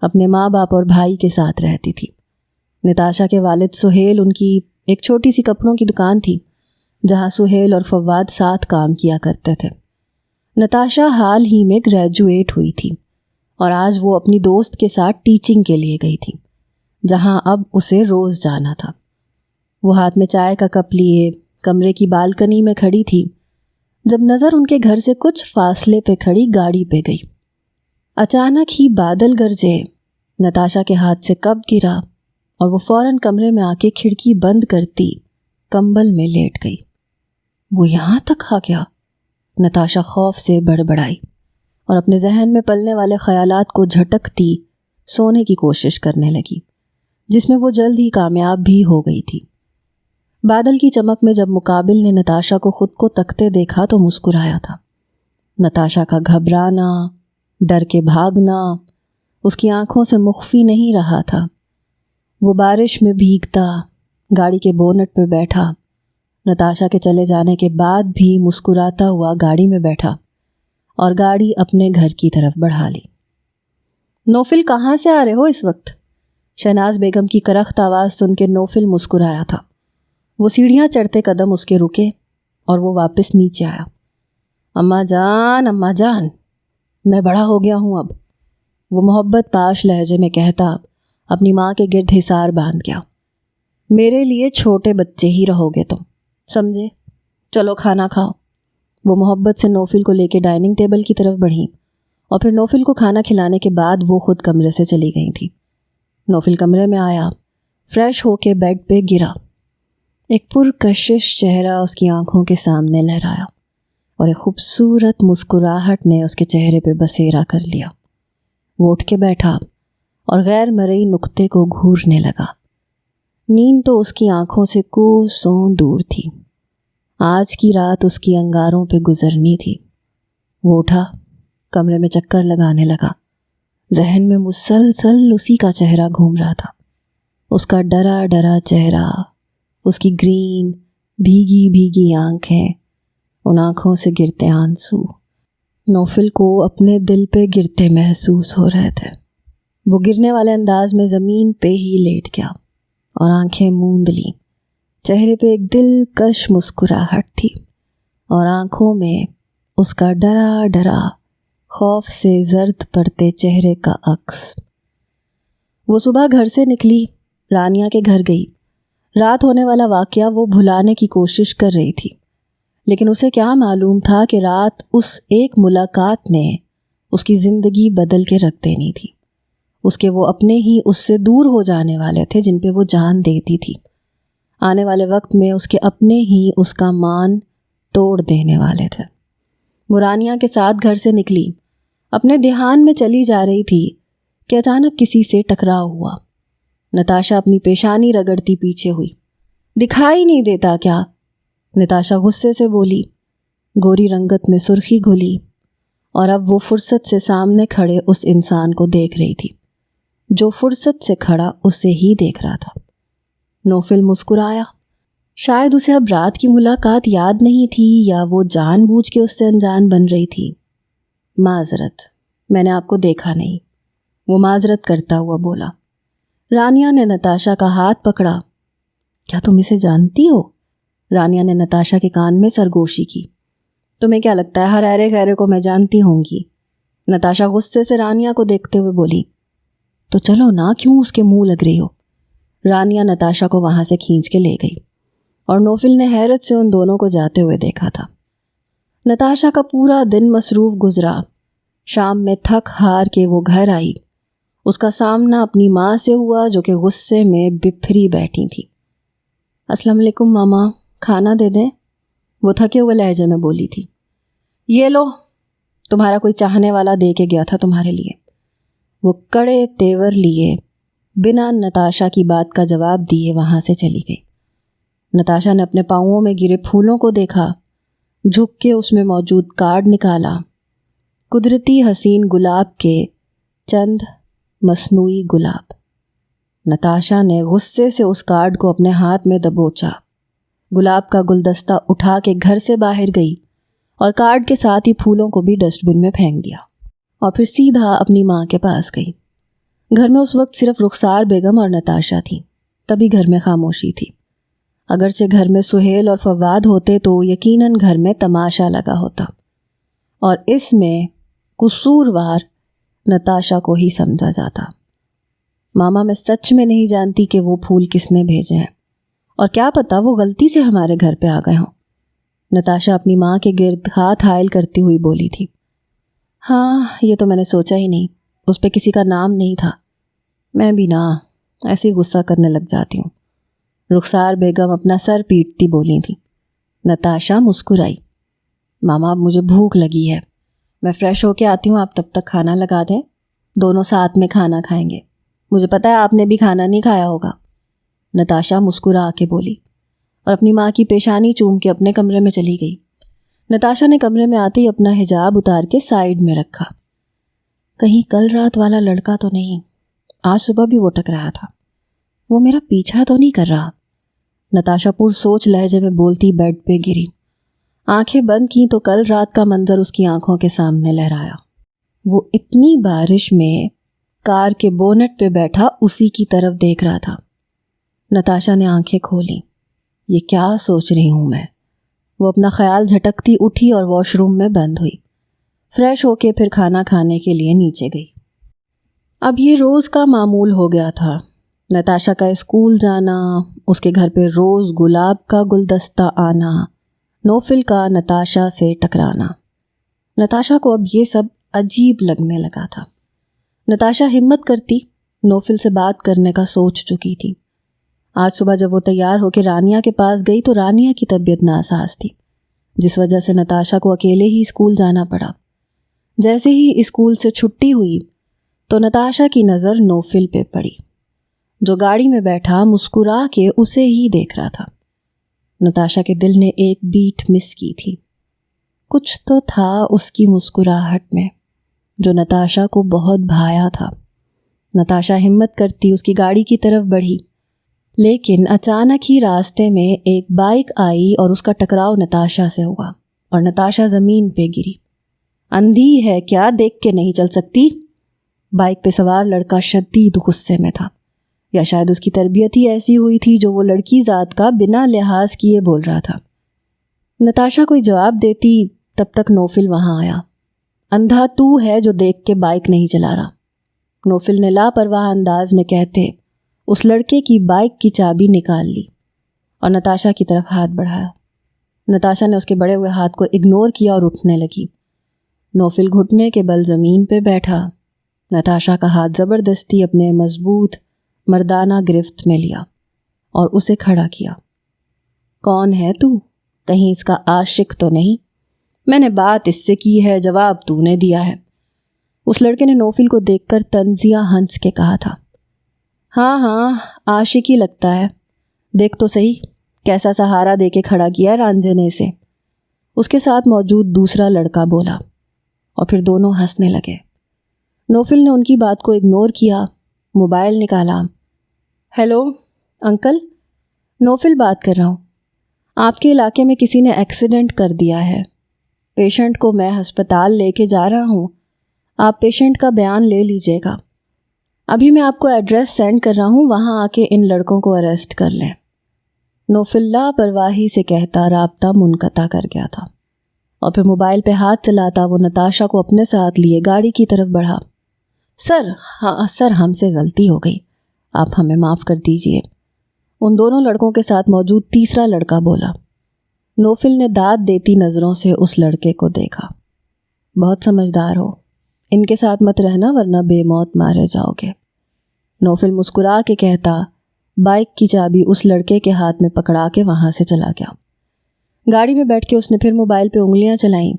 اپنے ماں باپ اور بھائی کے ساتھ رہتی تھی۔ نتاشا کے والد سہیل، ان کی ایک چھوٹی سی کپڑوں کی دکان تھی جہاں سہیل اور فواد ساتھ کام کیا کرتے تھے۔ نتاشا حال ہی میں گریجویٹ ہوئی تھی اور آج وہ اپنی دوست کے ساتھ ٹیچنگ کے لیے گئی تھی، جہاں اب اسے روز جانا تھا۔ وہ ہاتھ میں چائے کا کپ لیے کمرے کی بالکنی میں کھڑی تھی جب نظر ان کے گھر سے کچھ فاصلے پہ کھڑی گاڑی پہ گئی۔ اچانک ہی بادل گرجے، نتاشا کے ہاتھ سے کپ گرا اور وہ فوراً کمرے میں آ کے کھڑکی بند کرتی کمبل میں لیٹ گئی۔ وہ یہاں تک آ گیا؟ نتاشا خوف سے بڑبڑائی اور اپنے ذہن میں پلنے والے خیالات کو جھٹکتی سونے کی کوشش کرنے لگی، جس میں وہ جلد ہی کامیاب بھی ہو گئی تھی۔ بادل کی چمک میں جب مقابل نے نتاشا کو خود کو تکتے دیکھا تو مسکرایا تھا۔ نتاشا کا گھبرانا، ڈر کے بھاگنا اس کی آنکھوں سے مخفی نہیں رہا تھا۔ وہ بارش میں بھیگتا گاڑی کے بونٹ پہ بیٹھا، نتاشا کے چلے جانے کے بعد بھی مسکراتا ہوا گاڑی میں بیٹھا اور گاڑی اپنے گھر کی طرف بڑھا لی۔ نوفل کہاں سے آ رہے ہو اس وقت؟ شہناز بیگم کی کرخت آواز سن کے نوفل مسکرایا تھا۔ وہ سیڑھیاں چڑھتے قدم اس کے رکے اور وہ واپس نیچے آیا۔ اماں جان، میں بڑا ہو گیا ہوں اب، وہ محبت پاش لہجے میں کہتا اپنی ماں کے گرد حصار باندھ گیا۔ میرے لیے چھوٹے بچے ہی رہو گے تم، سمجھے؟ چلو کھانا کھاؤ۔ وہ محبت سے نوفل کو لے کے ڈائننگ ٹیبل کی طرف بڑھیں اور پھر نوفل کو کھانا کھلانے کے بعد وہ خود کمرے سے چلی گئی تھی۔ نوفل کمرے میں آیا، فریش ہو کے بیڈ پہ گرا۔ ایک پرکشش چہرہ اس کی آنکھوں کے سامنے لہرایا اور ایک خوبصورت مسکراہٹ نے اس کے چہرے پہ بسیرا کر لیا۔ وہ اٹھ کے بیٹھا اور غیر مرئی نقطے کو گھورنے لگا۔ نیند تو اس کی آنکھوں سے کوسوں دور تھی۔ آج کی رات اس کی انگاروں پہ گزرنی تھی۔ وہ اٹھا، کمرے میں چکر لگانے لگا۔ ذہن میں مسلسل اسی کا چہرہ گھوم رہا تھا، اس کا ڈرا ڈرا چہرہ، اس کی گرین بھیگی بھیگی آنکھیں، ان آنکھوں سے گرتے آنسو نوفل کو اپنے دل پہ گرتے محسوس ہو رہے تھے۔ وہ گرنے والے انداز میں زمین پہ ہی لیٹ گیا اور آنکھیں موند لیں۔ چہرے پہ ایک دلکش مسکراہٹ تھی اور آنکھوں میں اس کا ڈرا ڈرا خوف سے زرد پڑتے چہرے کا عکس۔ وہ صبح گھر سے نکلی، رانیہ کے گھر گئی۔ رات ہونے والا واقعہ وہ بھلانے کی کوشش کر رہی تھی، لیکن اسے کیا معلوم تھا کہ رات اس ایک ملاقات نے اس کی زندگی بدل کے رکھ دینی تھی۔ اس کے وہ اپنے ہی اس سے دور ہو جانے والے تھے جن پہ وہ جان دیتی تھی۔ آنے والے وقت میں اس کے اپنے ہی اس کا مان توڑ دینے والے تھے۔ وہ رانیہ کے ساتھ گھر سے نکلی، اپنے دھیان میں چلی جا رہی تھی کہ اچانک کسی سے ٹکراؤ ہوا۔ نتاشا اپنی پیشانی رگڑتی پیچھے ہوئی۔ دکھائی نہیں دیتا کیا؟ نتاشا غصے سے بولی۔ گوری رنگت میں سرخی گھلی اور اب وہ فرصت سے سامنے کھڑے اس انسان کو دیکھ رہی تھی جو فرصت سے کھڑا اسے ہی دیکھ رہا تھا۔ نوفل مسکرایا۔ شاید اسے اب رات کی ملاقات یاد نہیں تھی یا وہ جان بوجھ کے اس سے انجان بن رہی تھی۔ معذرت، میں نے آپ کو دیکھا نہیں، وہ معذرت کرتا ہوا بولا۔ رانیہ نے نتاشا کا ہاتھ پکڑا۔ کیا تم اسے جانتی ہو؟ رانیہ نے نتاشا کے کان میں سرگوشی کی۔ تمہیں کیا لگتا ہے ہر ایرے خیرے کو میں جانتی ہوں گی؟ نتاشا غصے سے رانیہ کو دیکھتے ہوئے بولی۔ تو چلو نا، کیوں اس کے منہ لگ رہی ہو؟ رانیہ نتاشا کو وہاں سے کھینچ کے لے گئی اور نوفل نے حیرت سے ان دونوں کو جاتے ہوئے دیکھا تھا۔ نتاشا کا پورا دن مصروف گزرا۔ شام میں تھک ہار کے وہ گھر آئی۔ اس کا سامنا اپنی ماں سے ہوا جو کہ غصے میں بپھری بیٹھی تھی۔ السلام علیکم ماما، کھانا دے دیں؟ وہ تھکے ہوئے لہجے میں بولی تھی۔ یہ لو، تمہارا کوئی چاہنے والا دے کے گیا تھا تمہارے لیے۔ وہ کڑے تیور لیے بنا نتاشا کی بات کا جواب دیے وہاں سے چلی گئی۔ نتاشا نے اپنے پاؤں میں گرے پھولوں کو دیکھا، جھک کے اس میں موجود کارڈ نکالا۔ قدرتی حسین گلاب کے چند مصنوعی گلاب۔ نتاشا نے غصے سے اس کارڈ کو اپنے ہاتھ میں دبوچا، گلاب کا گلدستہ اٹھا کے گھر سے باہر گئی اور کارڈ کے ساتھ ہی پھولوں کو بھی ڈسٹ بن میں پھینک دیا اور پھر سیدھا اپنی ماں کے پاس گئی۔ گھر میں اس وقت صرف رخسار بیگم اور نتاشا تھی، تبھی گھر میں خاموشی تھی۔ اگرچہ گھر میں سہیل اور فواد ہوتے تو یقیناً گھر میں تماشا لگا ہوتا، اور اس میں قصوروار نتاشا کو ہی سمجھا جاتا۔ ماما میں سچ میں نہیں جانتی کہ وہ پھول کس نے بھیجے ہیں، اور کیا پتہ وہ غلطی سے ہمارے گھر پہ آ گئے ہوں۔ نتاشا اپنی ماں کے گرد ہاتھ حائل کرتی ہوئی بولی تھی۔ ہاں، یہ تو میں نے سوچا ہی نہیں، اس پہ کسی کا نام نہیں تھا۔ میں بھی ایسے غصہ کرنے لگ جاتی ہوں۔ رخسار بیگم اپنا سر پیٹتی بولی تھی۔ نتاشا مسکرائی۔ ماما اب مجھے بھوک لگی ہے، میں فریش ہو کے آتی ہوں، آپ تب تک کھانا لگا دیں، دونوں ساتھ میں کھانا کھائیں گے۔ مجھے پتہ ہے آپ نے بھی کھانا نہیں کھایا ہوگا، نتاشا مسکرا کے بولی، اور اپنی ماں کی پیشانی چوم کے اپنے کمرے میں چلی گئی۔ نتاشا نے کمرے میں آتے ہی اپنا حجاب اتار کے سائیڈ میں رکھا۔ کہیں کل رات والا لڑکا تو نہیں، آج صبح بھی وہ ٹکرایا تھا، وہ میرا پیچھا تو نہیں کر رہا؟ نتاشا پر سوچ لہجے میں بولتی بیڈ پہ گری۔ آنکھیں بند کی تو کل رات کا منظر اس کی آنکھوں کے سامنے لہرایا۔ وہ اتنی بارش میں کار کے بونٹ پہ بیٹھا اسی کی طرف دیکھ رہا تھا۔ نتاشا نے آنکھیں کھولی۔ یہ کیا سوچ رہی ہوں میں؟ وہ اپنا خیال جھٹکتی اٹھی اور واش روم میں بند ہوئی۔ فریش ہو کے پھر کھانا کھانے کے لیے نیچے گئی۔ اب یہ روز کا معمول ہو گیا تھا، نتاشا کا اسکول جانا، اس کے گھر پہ روز گلاب کا گلدستہ آنا، نوفل کا نتاشا سے ٹکرانا۔ نتاشا کو اب یہ سب عجیب لگنے لگا تھا۔ نتاشا ہمت کرتی نوفل سے بات کرنے کا سوچ چکی تھی۔ آج صبح جب وہ تیار ہو کے رانیہ کے پاس گئی تو رانیہ کی طبیعت ناساز تھی، جس وجہ سے نتاشا کو اکیلے ہی اسکول جانا پڑا۔ جیسے ہی اسکول سے چھٹی ہوئی تو نتاشا کی نظر نوفل پہ پڑی، جو گاڑی میں بیٹھا مسکرا کے اسے ہی دیکھ رہا تھا۔ نتاشا کے دل نے ایک بیٹ مس کی تھی۔ کچھ تو تھا اس کی مسکراہٹ میں جو نتاشا کو بہت بھایا تھا۔ نتاشا ہمت کرتی اس کی گاڑی کی طرف بڑھی، لیکن اچانک ہی راستے میں ایک بائک آئی اور اس کا ٹکراؤ نتاشا سے ہوا اور نتاشا زمین پہ گری۔ اندھی ہے کیا، دیکھ کے نہیں چل سکتی؟ بائک پہ سوار لڑکا شدید غصے میں تھا، یا شاید اس کی تربیت ہی ایسی ہوئی تھی جو وہ لڑکی ذات کا بنا لحاظ کیے بول رہا تھا۔ نتاشا کوئی جواب دیتی تب تک نوفل وہاں آیا۔ اندھا تو ہے جو دیکھ کے بائک نہیں چلا رہا، نوفل نے لاپرواہ انداز میں کہتے اس لڑکے کی بائک کی چابی نکال لی اور نتاشا کی طرف ہاتھ بڑھایا۔ نتاشا نے اس کے بڑے ہوئے ہاتھ کو اگنور کیا اور اٹھنے لگی۔ نوفل گھٹنے کے بل زمین پہ بیٹھا۔ نتاشا کا ہاتھ زبردستی اپنے مضبوط مردانہ گرفت میں لیا اور اسے کھڑا کیا۔ کون ہے تو؟ کہیں اس کا عاشق تو نہیں؟ میں نے بات اس سے کی ہے، جواب تو نے دیا ہے۔ اس لڑکے نے نوفل کو دیکھ کر طنزیہ ہنس کے کہا تھا۔ ہاں عاشق ہی لگتا ہے، دیکھ تو صحیح کیسا سہارا دے کے کھڑا کیا رانجھے نے اسے۔ اس کے ساتھ موجود دوسرا لڑکا بولا اور پھر دونوں ہنسنے لگے۔ نوفل نے ان کی بات کو اگنور کیا، موبائل نکالا۔ ہیلو انکل، نوفل بات کر رہا ہوں، آپ کے علاقے میں کسی نے ایکسیڈنٹ کر دیا ہے، پیشنٹ کو میں ہسپتال لے کے جا رہا ہوں، آپ پیشنٹ کا بیان لے لیجئے گا۔ ابھی میں آپ کو ایڈریس سینڈ کر رہا ہوں، وہاں آ کے ان لڑکوں کو اریسٹ کر لیں۔ نوفل لاپرواہی سے کہتا رابطہ منقطع کر گیا تھا اور پھر موبائل پہ ہاتھ چلاتا وہ نتاشا کو اپنے ساتھ لیے گاڑی کی طرف بڑھا۔ سر ہم سے غلطی ہو گئی، آپ ہمیں معاف کر دیجئے، ان دونوں لڑکوں کے ساتھ موجود تیسرا لڑکا بولا۔ نوفل نے داد دیتی نظروں سے اس لڑکے کو دیکھا۔ بہت سمجھدار ہو، ان کے ساتھ مت رہنا ورنہ بے موت مارے جاؤ گے، نوفل مسکرا کے کہتا، بائک کی چابی اس لڑکے کے ہاتھ میں پکڑا کے وہاں سے چلا گیا۔ گاڑی میں بیٹھ کے اس نے پھر موبائل پہ انگلیاں چلائیں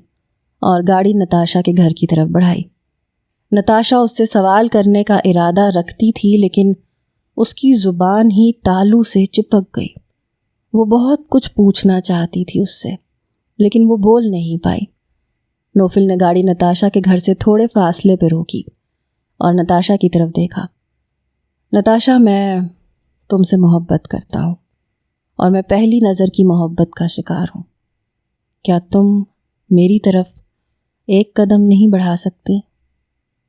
اور گاڑی نتاشا کے گھر کی طرف بڑھائی۔ نتاشا اس سے سوال کرنے کا ارادہ رکھتی تھی لیکن اس کی زبان ہی تالو سے چپک گئی۔ وہ بہت کچھ پوچھنا چاہتی تھی اس سے لیکن وہ بول نہیں پائی۔ نوفل نے گاڑی نتاشا کے گھر سے تھوڑے فاصلے پہ روکی اور نتاشا کی طرف دیکھا۔ نتاشا، میں تم سے محبت کرتا ہوں اور میں پہلی نظر کی محبت کا شکار ہوں، کیا تم میری طرف ایک قدم نہیں بڑھا سکتی؟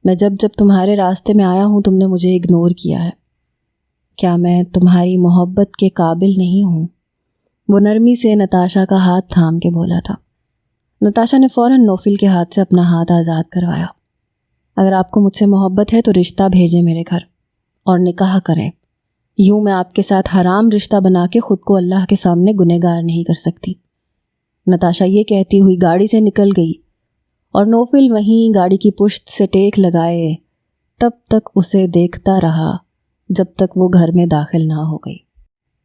میں جب جب تمہارے راستے میں آیا ہوں تم نے مجھے اگنور کیا ہے. کیا میں تمہاری محبت کے قابل نہیں ہوں؟ وہ نرمی سے نتاشا کا ہاتھ تھام کے بولا تھا. نتاشا نے فوراً نوفل کے ہاتھ سے اپنا ہاتھ آزاد کروایا. اگر آپ کو مجھ سے محبت ہے تو رشتہ بھیجیں میرے گھر اور نکاح کریں. یوں میں آپ کے ساتھ حرام رشتہ بنا کے خود کو اللہ کے سامنے گنہگار نہیں کر سکتی. نتاشا یہ کہتی ہوئی گاڑی سے نکل گئی اور نوفل وہیں گاڑی کی پشت سے ٹیک لگائے تب تک اسے دیکھتا رہا جب تک وہ گھر میں داخل نہ ہو گئی.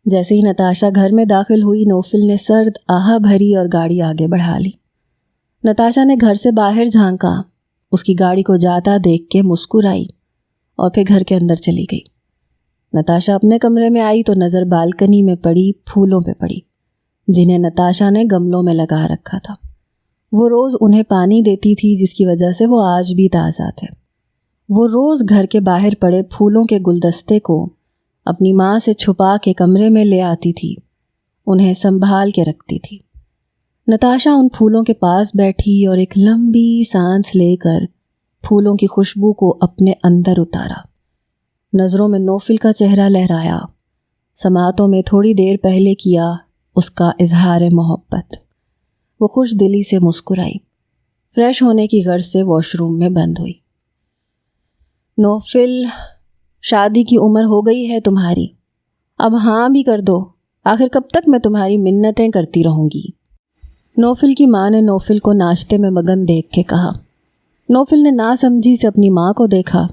جیسے ہی نتاشا گھر میں داخل ہوئی نوفل نے سرد آہ بھری اور گاڑی آگے بڑھا لی. نتاشا نے گھر سے باہر جھانکا، اس کی گاڑی کو جاتا دیکھ کے مسکرائی اور پھر گھر کے اندر چلی گئی. نتاشا اپنے کمرے میں آئی تو نظر بالکنی میں پڑی پھولوں پہ پڑی جنہیں نتاشا نے گملوں میں لگا رکھا تھا. وہ روز انہیں پانی دیتی تھی جس کی وجہ سے وہ آج بھی تازہ تھے. وہ روز گھر کے باہر پڑے پھولوں کے گلدستے کو اپنی ماں سے چھپا کے کمرے میں لے آتی تھی، انہیں سنبھال کے رکھتی تھی. نتاشا ان پھولوں کے پاس بیٹھی اور ایک لمبی سانس لے کر پھولوں کی خوشبو کو اپنے اندر اتارا. نظروں میں نوفل کا چہرہ لہرایا، سماعتوں میں تھوڑی دیر پہلے کیا اس کا اظہار محبت. وہ خوش دلی سے مسکرائی، فریش ہونے کی غرض سے واش روم میں بند ہوئی. نوفل، شادی کی عمر ہو گئی ہے تمہاری، اب ہاں بھی کر دو، آخر کب تک میں تمہاری منتیں کرتی رہوں گی. نوفل کی ماں نے نوفل کو ناشتے میں مگن دیکھ کے کہا. نوفل نے ناسمجھی سے اپنی ماں کو دیکھا،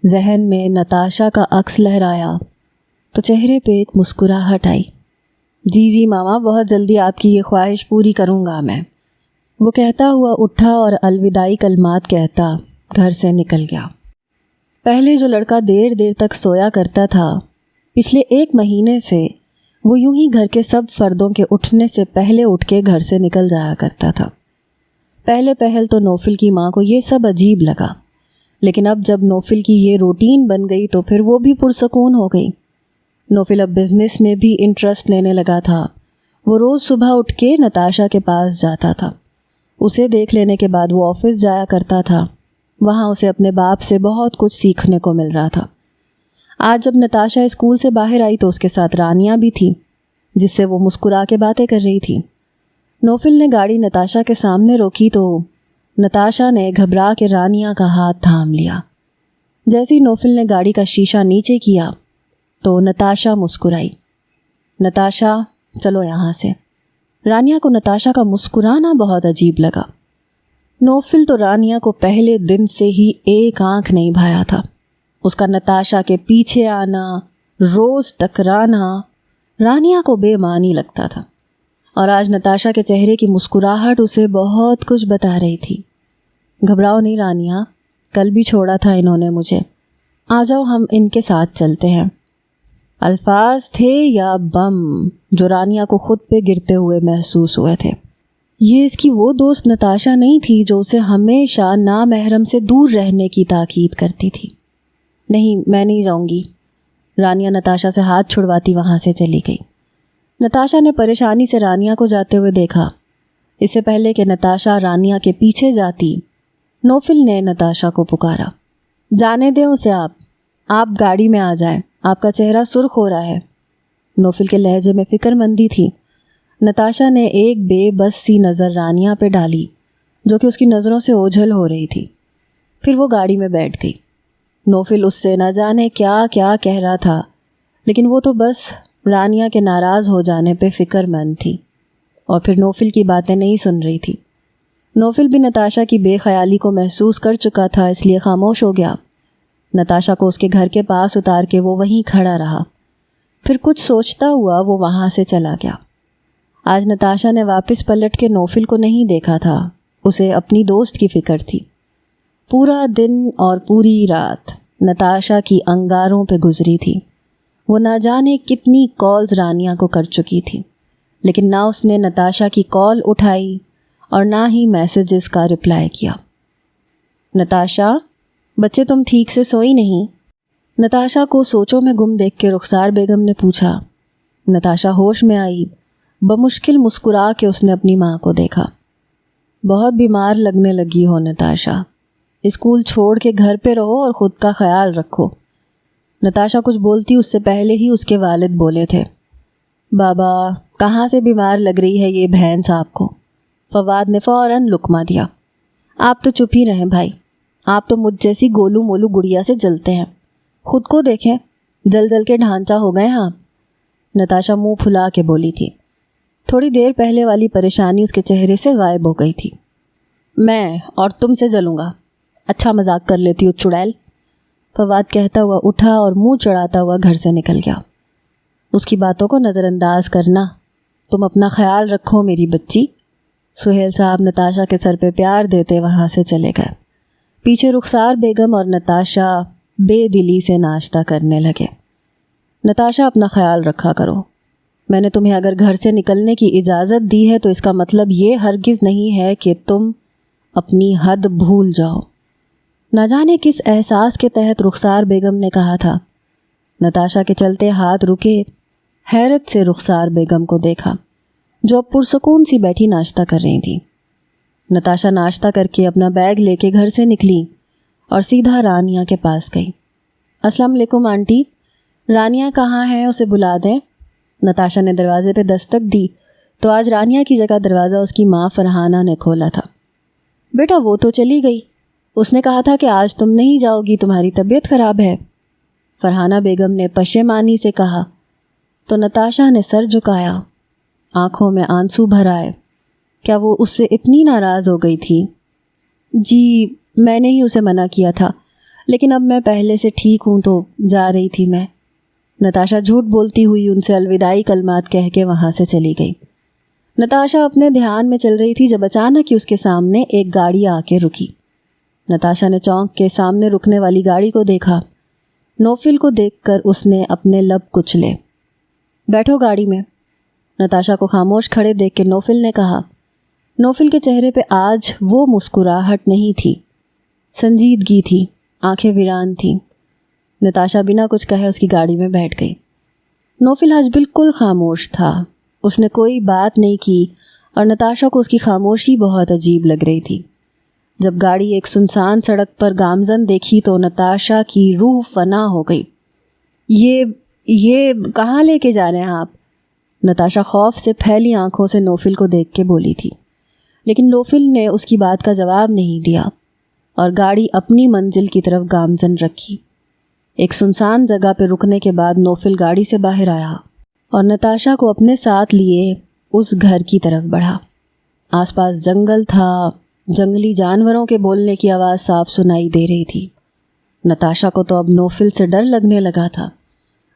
ذہن میں نتاشا کا عکس لہرایا تو چہرے پہ ایک مسکراہٹ آئی. جی ماما، بہت جلدی آپ کی یہ خواہش پوری کروں گا میں. وہ کہتا ہوا اٹھا اور الوداعی کلمات کہتا گھر سے نکل گیا. پہلے جو لڑکا دیر دیر تک سویا کرتا تھا، پچھلے 1 مہینے سے وہ یوں ہی گھر کے سب فردوں کے اٹھنے سے پہلے اٹھ کے گھر سے نکل جایا کرتا تھا. پہل تو نوفل کی ماں کو یہ سب عجیب لگا، لیکن اب جب نوفل کی یہ روٹین بن گئی تو پھر وہ بھی پرسکون ہو گئی. نوفل اب بزنس میں بھی انٹرسٹ لینے لگا تھا. وہ روز صبح اٹھ کے نتاشا کے پاس جاتا تھا. اسے دیکھ لینے کے بعد وہ آفس جایا کرتا تھا. وہاں اسے اپنے باپ سے بہت کچھ سیکھنے کو مل رہا تھا. آج جب نتاشا اسکول سے باہر آئی تو اس کے ساتھ رانیہ بھی تھی، جس سے وہ مسکرا کے باتیں کر رہی تھی. نوفل نے گاڑی نتاشا کے سامنے روکی تو نتاشا نے گھبرا کے رانیہ کا ہاتھ تھام لیا. جیسے ہی نوفل نے گاڑی کا شیشہ نیچے کیا تو نتاشا مسکرائی. نتاشا، چلو یہاں سے. رانیہ کو نتاشا کا مسکرانا بہت عجیب لگا. نوفل تو رانیہ کو پہلے دن سے ہی ایک آنکھ نہیں بھایا تھا. اس کا نتاشا کے پیچھے آنا، روز ٹکرانا رانیہ کو بے معنی لگتا تھا، اور آج نتاشا کے چہرے کی مسکراہٹ اسے بہت کچھ بتا رہی تھی. گھبراؤ نہیں رانیہ، کل بھی چھوڑا تھا انہوں نے مجھے، آ جاؤ ہم ان کے ساتھ چلتے ہیں. الفاظ تھے یا بم جو رانیہ کو خود پہ گرتے ہوئے محسوس ہوئے تھے. یہ اس کی وہ دوست نتاشا نہیں تھی جو اسے ہمیشہ نامحرم سے دور رہنے کی تاکید کرتی تھی. نہیں، میں نہیں جاؤں گی. رانیہ نتاشا سے ہاتھ چھڑواتی وہاں سے چلی گئی. نتاشا نے پریشانی سے رانیہ کو جاتے ہوئے دیکھا. اس سے پہلے کہ نتاشا رانیہ کے پیچھے جاتی، نوفل نے نتاشا کو پکارا. جانے دیں اسے، آپ گاڑی میں آ جائیں، آپ کا چہرہ سرخ ہو رہا ہے. نوفل کے لہجے میں فکر مندی تھی. نتاشا نے ایک بے بس سی نظر رانیہ پہ ڈالی جو کہ اس کی نظروں سے اوجھل ہو رہی تھی. پھر وہ گاڑی میں بیٹھ گئی. نوفل اس سے نہ جانے کیا کیا کہہ رہا تھا، لیکن وہ تو بس رانیہ کے ناراض ہو جانے پہ فکر مند تھی اور پھر نوفل کی باتیں نہیں سن رہی تھی. نوفل بھی نتاشا کی بے خیالی کو محسوس کر چکا تھا، اس لیے خاموش ہو گیا. نتاشا کو اس کے گھر کے پاس اتار کے وہ وہیں کھڑا رہا. پھر کچھ سوچتا ہوا وہ وہاں سے چلا گیا. آج نتاشا نے واپس پلٹ کے نوفل کو نہیں دیکھا تھا، اسے اپنی دوست کی فکر تھی. پورا دن اور پوری رات نتاشا کی انگاروں پہ گزری تھی. وہ نہ جانے کتنی کالز رانیہ کو کر چکی تھی، لیکن نہ اس نے نتاشا کی کال اٹھائی اور نہ ہی میسیجز کا رپلائی کیا. نتاشا، بچے تم ٹھیک سے سوئی نہیں؟ نتاشا کو سوچوں میں گم دیکھ کے رخسار بیگم نے پوچھا. نتاشا ہوش میں آئی. بمشکل مسکرا کے اس نے اپنی ماں کو دیکھا. بہت بیمار لگنے لگی ہو نتاشا. اسکول چھوڑ کے گھر پہ رہو اور خود کا خیال رکھو۔ نتاشا کچھ بولتی اس سے پہلے ہی اس کے والد بولے تھے، بابا کہاں سے بیمار لگ رہی ہے یہ بہن صاحب کو؟ فواد نے فوراً لقمہ دیا۔ آپ تو چپ ہی رہیں بھائی، آپ تو مجھ جیسی گولو مولو گڑیا سے جلتے ہیں، خود کو دیکھیں، جل جل کے ڈھانچہ ہو گئے ہیں آپ۔ نتاشا منہ پھلا کے بولی تھی۔ تھوڑی دیر پہلے والی پریشانی اس کے چہرے سے غائب ہو گئی تھی۔ میں اور تم سے جلوں گا؟ اچھا مذاق کر لیتی ہو چڑیل، فواد کہتا ہوا اٹھا اور منہ چڑھاتا ہوا گھر سے نکل گیا۔ اس کی باتوں کو نظر انداز کرنا، تم اپنا خیال رکھو میری بچی۔ سہیل صاحب نتاشا کے سر پہ پیار دیتے وہاں سے چلے گئے۔ پیچھے رخسار بیگم اور نتاشا بے دلی سے ناشتہ کرنے لگے۔ نتاشا اپنا خیال رکھا کرو، میں نے تمہیں اگر گھر سے نکلنے کی اجازت دی ہے تو اس کا مطلب یہ ہرگز نہیں ہے کہ تم اپنی حد بھول جاؤ۔ نہ جانے کس احساس کے تحت رخسار بیگم نے کہا تھا۔ نتاشا کے چلتے ہاتھ رکے، حیرت سے رخسار بیگم کو دیکھا جو اب پرسکون سی بیٹھی ناشتہ کر رہی تھی۔ نتاشا ناشتہ کر کے اپنا بیگ لے کے گھر سے نکلی اور سیدھا رانیہ کے پاس گئی۔ السلام علیکم آنٹی، رانیہ کہاں ہے؟ اسے بلا دیں۔ نتاشا نے دروازے پہ دستک دی تو آج رانیہ کی جگہ دروازہ اس کی ماں فرحانہ نے کھولا تھا۔ بیٹا وہ تو چلی گئی، اس نے کہا تھا کہ آج تم نہیں جاؤ گی، تمہاری طبیعت خراب ہے، فرحانہ بیگم نے پشیمانی سے کہا تو نتاشا نے سر جھکایا، آنکھوں میں آنسو بھر آئے۔ کیا وہ اس سے اتنی ناراض ہو گئی تھی؟ جی میں نے ہی اسے منع کیا تھا، لیکن اب میں پہلے سے ٹھیک ہوں تو جا رہی تھی میں۔ نتاشا جھوٹ بولتی ہوئی ان سے الوداعی کلمات کہہ کے وہاں سے چلی گئی۔ نتاشا اپنے دھیان میں چل رہی تھی جب اچانک ہی اس کے سامنے ایک گاڑی آ کے رکی۔ نتاشا نے چونک کے سامنے رکنے والی گاڑی کو دیکھا۔ نوفل کو دیکھ کر اس نے اپنے لب کچلے۔ بیٹھو گاڑی میں۔ نتاشا کو خاموش کھڑے دیکھ کے نوفل نے کہا۔ نوفل کے چہرے پہ آج وہ مسکراہٹ نہیں تھی، سنجیدگی تھی، آنکھیں ویران تھیں۔ نتاشا بنا کچھ کہے اس کی گاڑی میں بیٹھ گئی۔ نوفل آج بالکل خاموش تھا، اس نے کوئی بات نہیں کی اور نتاشا کو اس کی خاموشی بہت عجیب لگ رہی تھی۔ جب گاڑی ایک سنسان سڑک پر گامزن دیکھی تو نتاشا کی روح فنا ہو گئی۔ یہ کہاں لے کے جا رہے ہیں آپ؟ نتاشا خوف سے پھیلی آنکھوں سے نوفل کو دیکھ کے بولی تھی، لیکن نوفل نے اس کی بات کا جواب نہیں دیا اور گاڑی اپنی منزل کی طرف گامزن رکھی۔ ایک سنسان جگہ پہ رکنے کے بعد نوفل گاڑی سے باہر آیا اور نتاشا کو اپنے ساتھ لیے اس گھر کی طرف بڑھا۔ آس پاس جنگل تھا، جنگلی جانوروں کے بولنے کی آواز صاف سنائی دے رہی تھی۔ نتاشا کو تو اب نوفل سے ڈر لگنے لگا تھا۔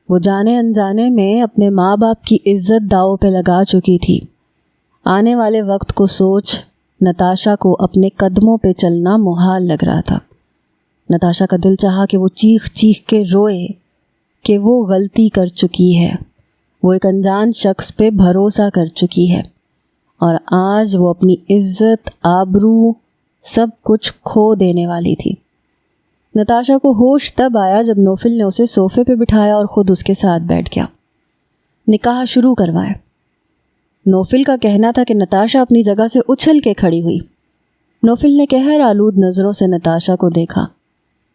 وہ جانے انجانے میں اپنے ماں باپ کی عزت داؤ پہ لگا چکی تھی۔ آنے والے وقت کو سوچ نتاشا کو اپنے قدموں پہ چلنا محال لگ رہا تھا۔ نتاشا کا دل چاہا کہ وہ چیخ چیخ کے روئے کہ وہ غلطی کر چکی ہے، وہ ایک انجان شخص پہ بھروسہ کر چکی ہے اور آج وہ اپنی عزت، آبرو، سب کچھ کھو دینے والی تھی۔ نتاشا کو ہوش تب آیا جب نوفل نے اسے صوفے پہ بٹھایا اور خود اس کے ساتھ بیٹھ گیا۔ نکاح شروع کروائے۔ نوفل کا کہنا تھا کہ نتاشا اپنی جگہ سے اچھل کے کھڑی ہوئی۔ نوفل نے قہر آلود نظروں سے نتاشا کو دیکھا،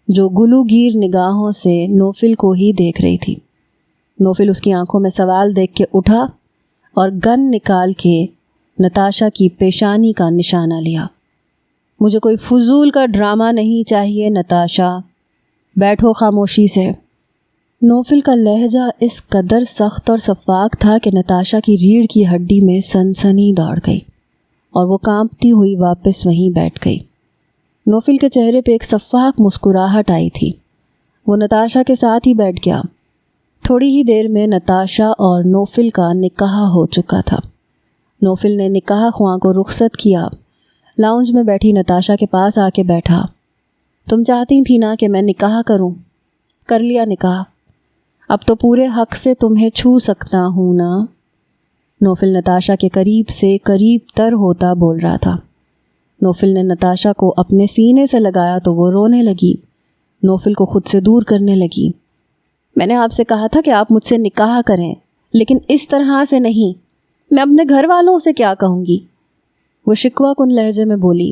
جو گلو گیر نگاہوں سے نوفل کو ہی دیکھ رہی تھی۔ نوفل اس کی آنکھوں میں سوال دیکھ کے اٹھا اور گن نکال کے نتاشا کی پیشانی کا نشانہ لیا۔ مجھے کوئی فضول کا ڈرامہ نہیں چاہیے نتاشا، بیٹھو خاموشی سے۔ نوفل کا لہجہ اس قدر سخت اور شفاق تھا کہ نتاشا کی ریڑھ کی ہڈی میں سنسنی دوڑ گئی اور وہ کانپتی ہوئی واپس وہیں بیٹھ گئی۔ نوفل کے چہرے پہ ایک شفاق مسکراہٹ آئی تھی۔ وہ نتاشا کے ساتھ ہی بیٹھ گیا۔ تھوڑی ہی دیر میں نتاشا اور نوفل کا نکاح ہو چکا تھا۔ نوفل نے نکاح خواں کو رخصت کیا، لاؤنج میں بیٹھی نتاشا کے پاس آ کے بیٹھا۔ تم چاہتی تھی نا کہ میں نکاح کروں، کر لیا نکاح، اب تو پورے حق سے تمہیں چھو سکتا ہوں نا؟ نوفل نتاشا کے قریب سے قریب تر ہوتا بول رہا تھا۔ نوفل نے نتاشا کو اپنے سینے سے لگایا تو وہ رونے لگی، نوفل کو خود سے دور کرنے لگی۔ میں نے آپ سے کہا تھا کہ آپ مجھ سے نکاح کریں، لیکن اس طرح سے نہیں، میں اپنے گھر والوں سے کیا کہوں گی؟ وہ شکوہ کن لہجے میں بولی۔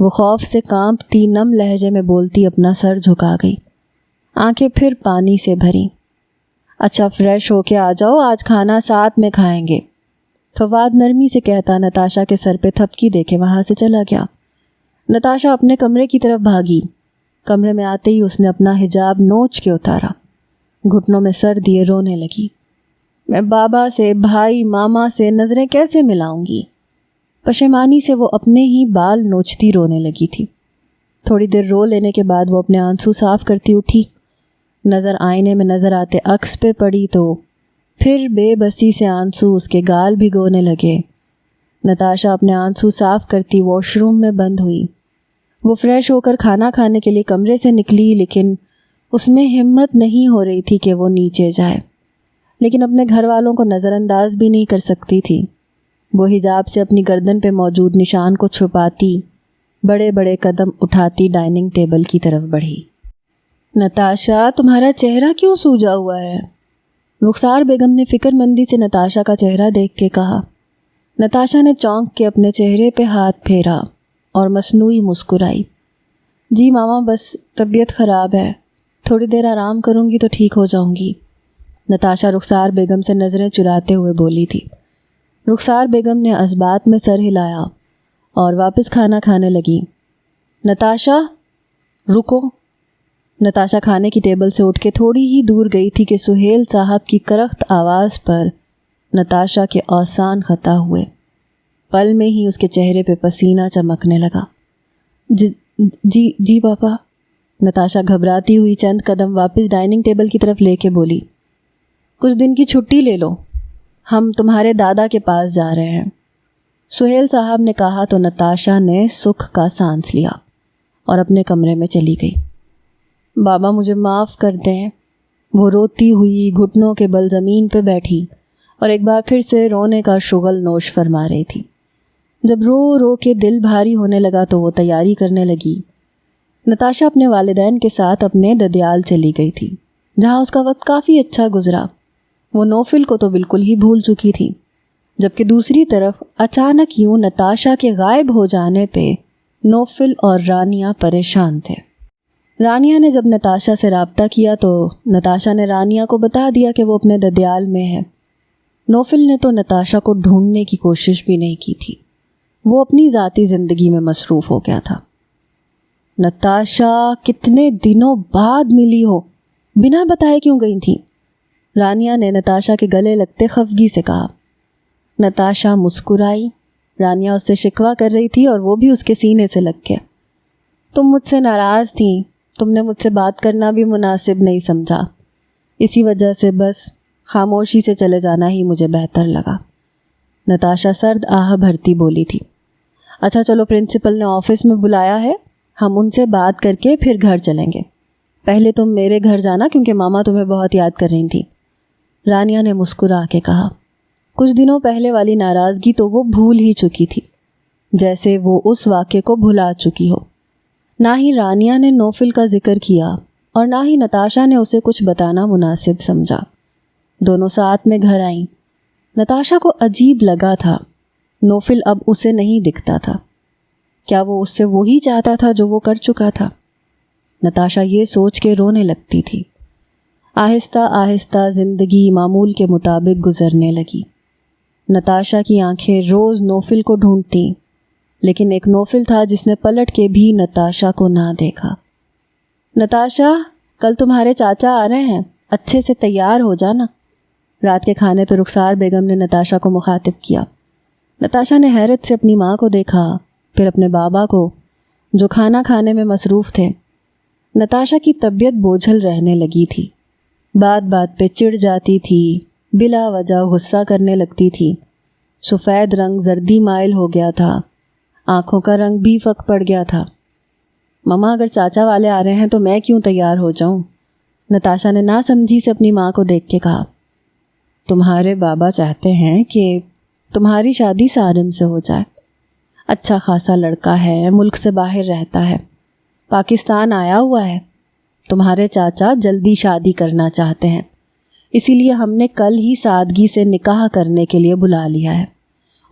وہ خوف سے کانپتی نم لہجے میں بولتی اپنا سر جھکا گئی، آنکھیں پھر پانی سے بھریں۔ اچھا فریش ہو کے آ جاؤ، آج کھانا ساتھ میں کھائیں گے، فواد نرمی سے کہتا نتاشا کے سر پہ تھپکی دے کے وہاں سے چلا گیا۔ نتاشا اپنے کمرے کی طرف بھاگی۔ کمرے میں آتے ہی اس نے اپنا حجاب نوچ کے اتارا، گھٹنوں میں سر دیے رونے لگی۔ میں بابا سے، بھائی، ماما سے نظریں کیسے ملاؤں گی؟ پشیمانی سے وہ اپنے ہی بال نوچتی رونے لگی تھی۔ تھوڑی دیر رو لینے کے بعد وہ اپنے آنسو صاف کرتی اٹھی، نظر آئینے میں نظر آتے عکس پہ پڑی تو پھر بے بسی سے آنسو اس کے گال بھگونے لگے۔ نتاشا اپنے آنسو صاف کرتی واش روم میں بند ہوئی۔ وہ فریش ہو کر کھانا کھانے کے لیے کمرے سے نکلی، لیکن اس میں ہمت نہیں ہو رہی تھی کہ وہ نیچے جائے، لیکن اپنے گھر والوں کو نظر انداز بھی نہیں کر سکتی تھی۔ وہ حجاب سے اپنی گردن پہ موجود نشان کو چھپاتی بڑے بڑے قدم اٹھاتی ڈائننگ ٹیبل کی طرف بڑھی۔ نتاشا، تمہارا چہرہ کیوں سوجا ہوا ہے؟ رخسار بیگم نے فکر مندی سے نتاشا کا چہرہ دیکھ کے کہا۔ نتاشا نے چونک کے اپنے چہرے پہ ہاتھ پھیرا اور مصنوعی مسکرائی۔ جی ماما، بس طبیعت خراب ہے، تھوڑی دیر آرام کروں گی تو ٹھیک ہو جاؤں گی، نتاشا رخسار بیگم سے نظریں چراتے ہوئے بولی تھی۔ رخسار بیگم نے اسبات میں سر ہلایا اور واپس کھانا کھانے لگی۔ نتاشا رکو۔ نتاشا کھانے کی ٹیبل سے اٹھ کے تھوڑی ہی دور گئی تھی کہ سہیل صاحب کی کرخت آواز پر نتاشا کے اوسان خطا ہوئے۔ پل میں ہی اس کے چہرے پہ پسینہ چمکنے لگا۔ جی پاپا، نتاشا گھبراتی ہوئی چند قدم واپس ڈائننگ ٹیبل کی طرف لے کے بولی۔ کچھ دن کی چھٹی لے لو، ہم تمہارے دادا کے پاس جا رہے ہیں، سہیل صاحب نے کہا تو نتاشا نے سکھ کا سانس لیا اور اپنے کمرے میں چلی گئی۔ بابا مجھے معاف کر دیں، وہ روتی ہوئی گھٹنوں کے بل زمین پہ بیٹھی اور ایک بار پھر سے رونے کا شغل نوش فرما رہی تھی۔ جب رو رو کے دل بھاری ہونے لگا تو وہ تیاری کرنے لگی۔ نتاشا اپنے والدین کے ساتھ اپنے ددیال چلی گئی تھی، جہاں اس کا وقت کافی اچھا گزرا۔ وہ نوفل کو تو بالکل ہی بھول چکی تھی، جبکہ دوسری طرف اچانک یوں نتاشا کے غائب ہو جانے پہ نوفل اور رانیہ پریشان تھے۔ رانیہ نے جب نتاشا سے رابطہ کیا تو نتاشا نے رانیہ کو بتا دیا کہ وہ اپنے ددیال میں ہے۔ نوفل نے تو نتاشا کو ڈھونڈنے کی کوشش بھی نہیں کی تھی، وہ اپنی ذاتی زندگی میں مصروف ہو گیا تھا۔ نتاشا، کتنے دنوں بعد ملی ہو، بنا بتائے کیوں گئی تھی؟ رانیہ نے نتاشا کے گلے لگتے خفگی سے کہا۔ نتاشا مسکرائی۔ رانیہ اس سے شکوہ کر رہی تھی اور وہ بھی اس کے سینے سے لگ کے۔ تم مجھ سے ناراض تھیں، تم نے مجھ سے بات کرنا بھی مناسب نہیں سمجھا، اسی وجہ سے بس خاموشی سے چلے جانا ہی مجھے بہتر لگا، نتاشا سرد آہ بھرتی بولی تھی۔ اچھا چلو، پرنسپل نے آفس میں بلایا ہے، ہم ان سے بات کر کے پھر گھر چلیں گے، پہلے تم میرے گھر جانا کیونکہ ماما تمہیں بہت یاد کر رہی تھیں، رانیہ نے مسکرا کے کہا۔ کچھ دنوں پہلے والی ناراضگی تو وہ بھول ہی چکی تھی، جیسے وہ اس واقعے کو بھلا چکی ہو۔ نہ ہی رانیہ نے نوفل کا ذکر کیا اور نہ ہی نتاشا نے اسے کچھ بتانا مناسب سمجھا۔ دونوں ساتھ میں گھر آئیں۔ نتاشا کو عجیب لگا تھا، نوفل اب اسے نہیں دکھتا تھا۔ کیا وہ اس سے وہی چاہتا تھا جو وہ کر چکا تھا؟ نتاشا یہ سوچ کے رونے لگتی تھی۔ آہستہ آہستہ زندگی معمول کے مطابق گزرنے لگی۔ نتاشا کی آنکھیں روز نوفل کو ڈھونڈتیں، لیکن ایک نوفل تھا جس نے پلٹ کے بھی نتاشا کو نہ دیکھا۔ نتاشا، کل تمہارے چاچا آ رہے ہیں، اچھے سے تیار ہو جانا، رات کے کھانے پہ رخسار بیگم نے نتاشا کو مخاطب کیا۔ نتاشا نے حیرت سے اپنی ماں کو دیکھا، پھر اپنے بابا کو جو کھانا کھانے میں مصروف تھے۔ نتاشا کی طبیعت بوجھل رہنے لگی تھی، بات بات پہ چڑ جاتی تھی، بلا وجہ غصہ کرنے لگتی تھی، سفید رنگ زردی مائل ہو گیا تھا، آنکھوں کا رنگ بھی فک پڑ گیا تھا۔ مما، اگر چاچا والے آ رہے ہیں تو میں کیوں تیار ہو جاؤں؟ نتاشا نے ناسمجھی سے اپنی ماں کو دیکھ کے کہا۔ تمہارے بابا چاہتے ہیں کہ تمہاری شادی سارم سے ہو جائے، اچھا خاصا لڑکا ہے، ملک سے باہر رہتا ہے، پاکستان آیا ہوا ہے، تمہارے چاچا جلدی شادی کرنا چاہتے ہیں، اسی لیے ہم نے کل ہی سادگی سے نکاح کرنے کے لیے بلا لیا ہے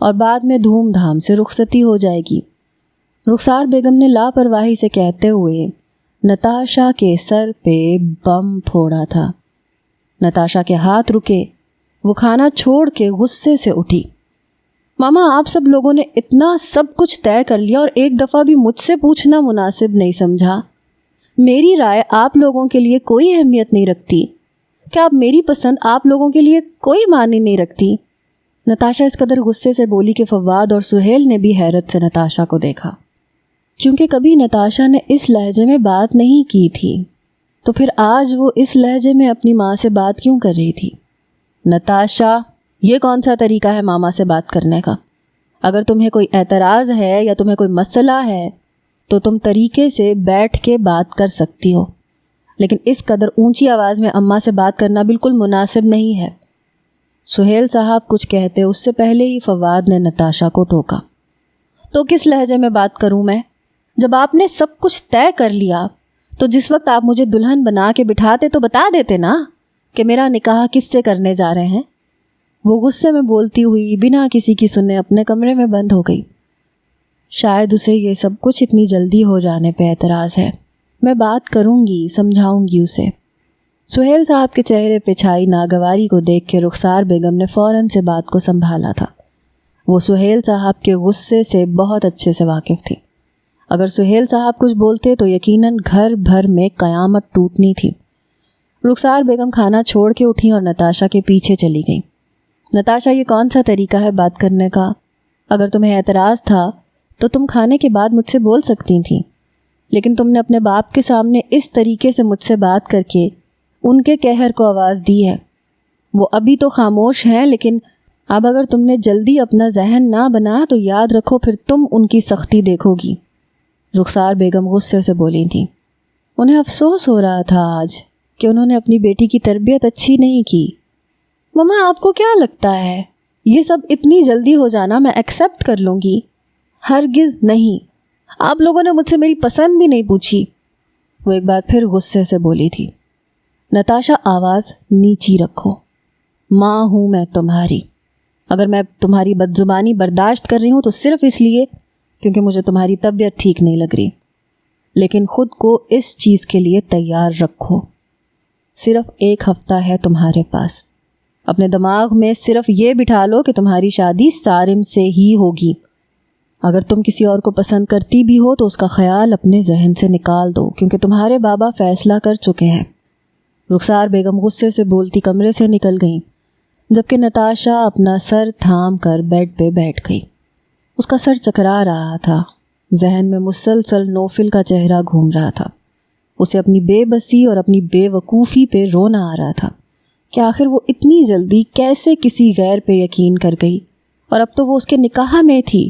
اور بعد میں دھوم دھام سے رخصتی ہو جائے گی۔ رخسار بیگم نے لاپرواہی سے کہتے ہوئے نتاشا کے سر پہ بم پھوڑا تھا۔ نتاشا کے ہاتھ رکے، وہ کھانا چھوڑ کے غصے سے اٹھی۔ ماما، آپ سب لوگوں نے اتنا سب کچھ طے کر لیا اور ایک دفعہ بھی مجھ سے پوچھنا مناسب نہیں سمجھا۔ میری رائے آپ لوگوں کے لیے کوئی اہمیت نہیں رکھتی؟ کیا اب میری پسند آپ لوگوں کے لیے کوئی معنی نہیں رکھتی؟ نتاشا اس قدر غصے سے بولی کہ فواد اور سہیل نے بھی حیرت سے نتاشا کو دیکھا، کیونکہ کبھی نتاشا نے اس لہجے میں بات نہیں کی تھی، تو پھر آج وہ اس لہجے میں اپنی ماں سے بات کیوں کر رہی تھی؟ نتاشا، یہ کون سا طریقہ ہے ماما سے بات کرنے کا؟ اگر تمہیں کوئی اعتراض ہے یا تمہیں کوئی مسئلہ ہے تو تم طریقے سے بیٹھ کے بات کر سکتی ہو، لیکن اس قدر اونچی آواز میں اماں سے بات کرنا بالکل مناسب نہیں ہے۔ سہیل صاحب کچھ کہتے اس سے پہلے ہی فواد نے نتاشا کو ٹوکا۔ تو کس لہجے میں بات کروں میں؟ جب آپ نے سب کچھ طے کر لیا تو جس وقت آپ مجھے دلہن بنا کے بٹھاتے تو بتا دیتے نا کہ میرا نکاح کس سے کرنے جا رہے ہیں۔ وہ غصے میں بولتی ہوئی بنا کسی کی سنے اپنے کمرے میں بند ہو گئی۔ شاید اسے یہ سب کچھ اتنی جلدی ہو جانے پہ اعتراض ہے۔ میں بات کروں گی، سمجھاؤں گی اسے۔ سہیل صاحب کے چہرے پہ چھائی ناگواری کو دیکھ کے رخسار بیگم نے فوراً سے بات کو سنبھالا تھا۔ وہ سہیل صاحب کے غصے سے بہت اچھے سے واقف تھی۔ اگر سہیل صاحب کچھ بولتے تو یقیناً گھر بھر میں قیامت ٹوٹنی تھی۔ رخسار بیگم کھانا چھوڑ کے اٹھیں اور نتاشا کے پیچھے چلی گئیں۔ نتاشا، یہ کون سا طریقہ ہے بات کرنے کا؟ اگر تمہیں اعتراض تھا تو تم کھانے کے بعد مجھ سے بول سکتی تھیں، لیکن تم نے اپنے باپ کے سامنے اس طریقے سے مجھ سے بات کر کے ان کے قہر کو آواز دی ہے۔ وہ ابھی تو خاموش ہیں، لیکن اب اگر تم نے جلدی اپنا ذہن نہ بنا تو یاد رکھو پھر تم ان کی سختی دیکھو گی۔ رخسار بیگم غصے سے بولی تھیں۔ انہیں افسوس ہو رہا تھا آج کہ انہوں نے اپنی بیٹی کی تربیت اچھی نہیں کی۔ مما، آپ کو کیا لگتا ہے یہ سب اتنی جلدی ہو جانا میں ایکسیپٹ کر لوں گی؟ ہرگز نہیں۔ آپ لوگوں نے مجھ سے میری پسند بھی نہیں پوچھی۔ وہ ایک بار پھر غصے سے بولی تھی۔ نتاشا، آواز نیچی رکھو۔ ماں ہوں میں تمہاری۔ اگر میں تمہاری بدزبانی برداشت کر رہی ہوں تو صرف اس لیے کیونکہ مجھے تمہاری طبیعت ٹھیک نہیں لگ رہی، لیکن خود کو اس چیز کے لیے تیار رکھو۔ صرف 1 ہفتہ ہے تمہارے پاس۔ اپنے دماغ میں صرف یہ بٹھا لو کہ تمہاری شادی سارم سے ہی ہوگی۔ اگر تم کسی اور کو پسند کرتی بھی ہو تو اس کا خیال اپنے ذہن سے نکال دو، کیونکہ تمہارے بابا فیصلہ کر چکے ہیں۔ رخسار بیگم غصے سے بولتی کمرے سے نکل گئیں، جبکہ نتاشا اپنا سر تھام کر بیڈ پہ بیٹھ گئی۔ اس کا سر چکرا رہا تھا، ذہن میں مسلسل نوفل کا چہرہ گھوم رہا تھا۔ اسے اپنی بے بسی اور اپنی بے وقوفی پہ رونا آ رہا تھا کہ آخر وہ اتنی جلدی کیسے کسی غیر پہ یقین کر گئی، اور اب تو وہ اس کے نکاح میں تھی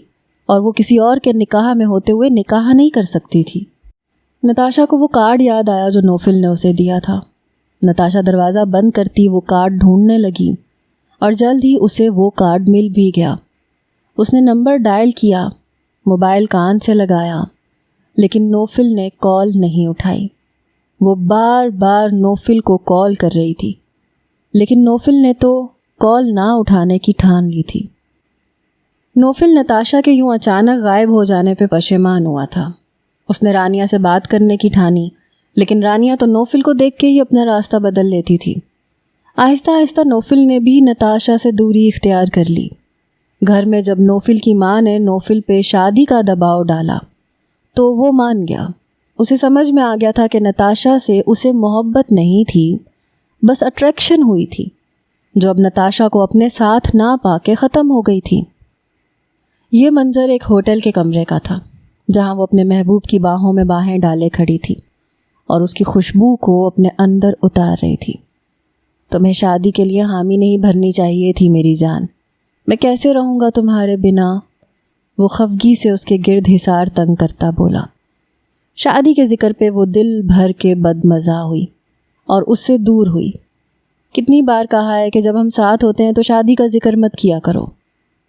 اور وہ کسی اور کے نکاح میں ہوتے ہوئے نکاح نہیں کر سکتی تھی۔ نتاشا کو وہ کارڈ یاد آیا جو نوفل نے اسے دیا تھا۔ نتاشا دروازہ بند کرتی وہ کارڈ ڈھونڈنے لگی اور جلد ہی اسے وہ کارڈ مل بھی گیا۔ اس نے نمبر ڈائل کیا، موبائل کان سے لگایا، لیکن نوفل نے کال نہیں اٹھائی۔ وہ بار بار نوفل کو کال کر رہی تھی، لیکن نوفل نے تو کال نہ اٹھانے کی ٹھان لی تھی۔ نوفل نتاشا کے یوں اچانک غائب ہو جانے پہ پشیمان ہوا تھا۔ اس نے رانیہ سے بات کرنے کی ٹھانی، لیکن رانیہ تو نوفل کو دیکھ کے ہی اپنا راستہ بدل لیتی تھی۔ آہستہ آہستہ نوفل نے بھی نتاشا سے دوری اختیار کر لی۔ گھر میں جب نوفل کی ماں نے نوفل پہ شادی کا دباؤ ڈالا تو وہ مان گیا۔ اسے سمجھ میں آ گیا تھا کہ نتاشا سے اسے محبت نہیں تھی، بس اٹریکشن ہوئی تھی، جو اب نتاشا کو اپنے ساتھ نہ پا کے ختم ہو گئی تھی۔ یہ منظر ایک ہوٹل کے کمرے کا تھا، جہاں وہ اپنے محبوب کی باہوں میں باہیں ڈالے کھڑی تھی اور اس کی خوشبو کو اپنے اندر اتار رہی تھی۔ تمہیں شادی کے لیے حامی نہیں بھرنی چاہیے تھی میری جان، میں کیسے رہوں گا تمہارے بنا؟ وہ خفگی سے اس کے گرد حصار تنگ کرتا بولا۔ شادی کے ذکر پہ وہ دل بھر کے بدمزہ ہوئی اور اس سے دور ہوئی۔ کتنی بار کہا ہے کہ جب ہم ساتھ ہوتے ہیں تو شادی کا ذکر مت کیا کرو۔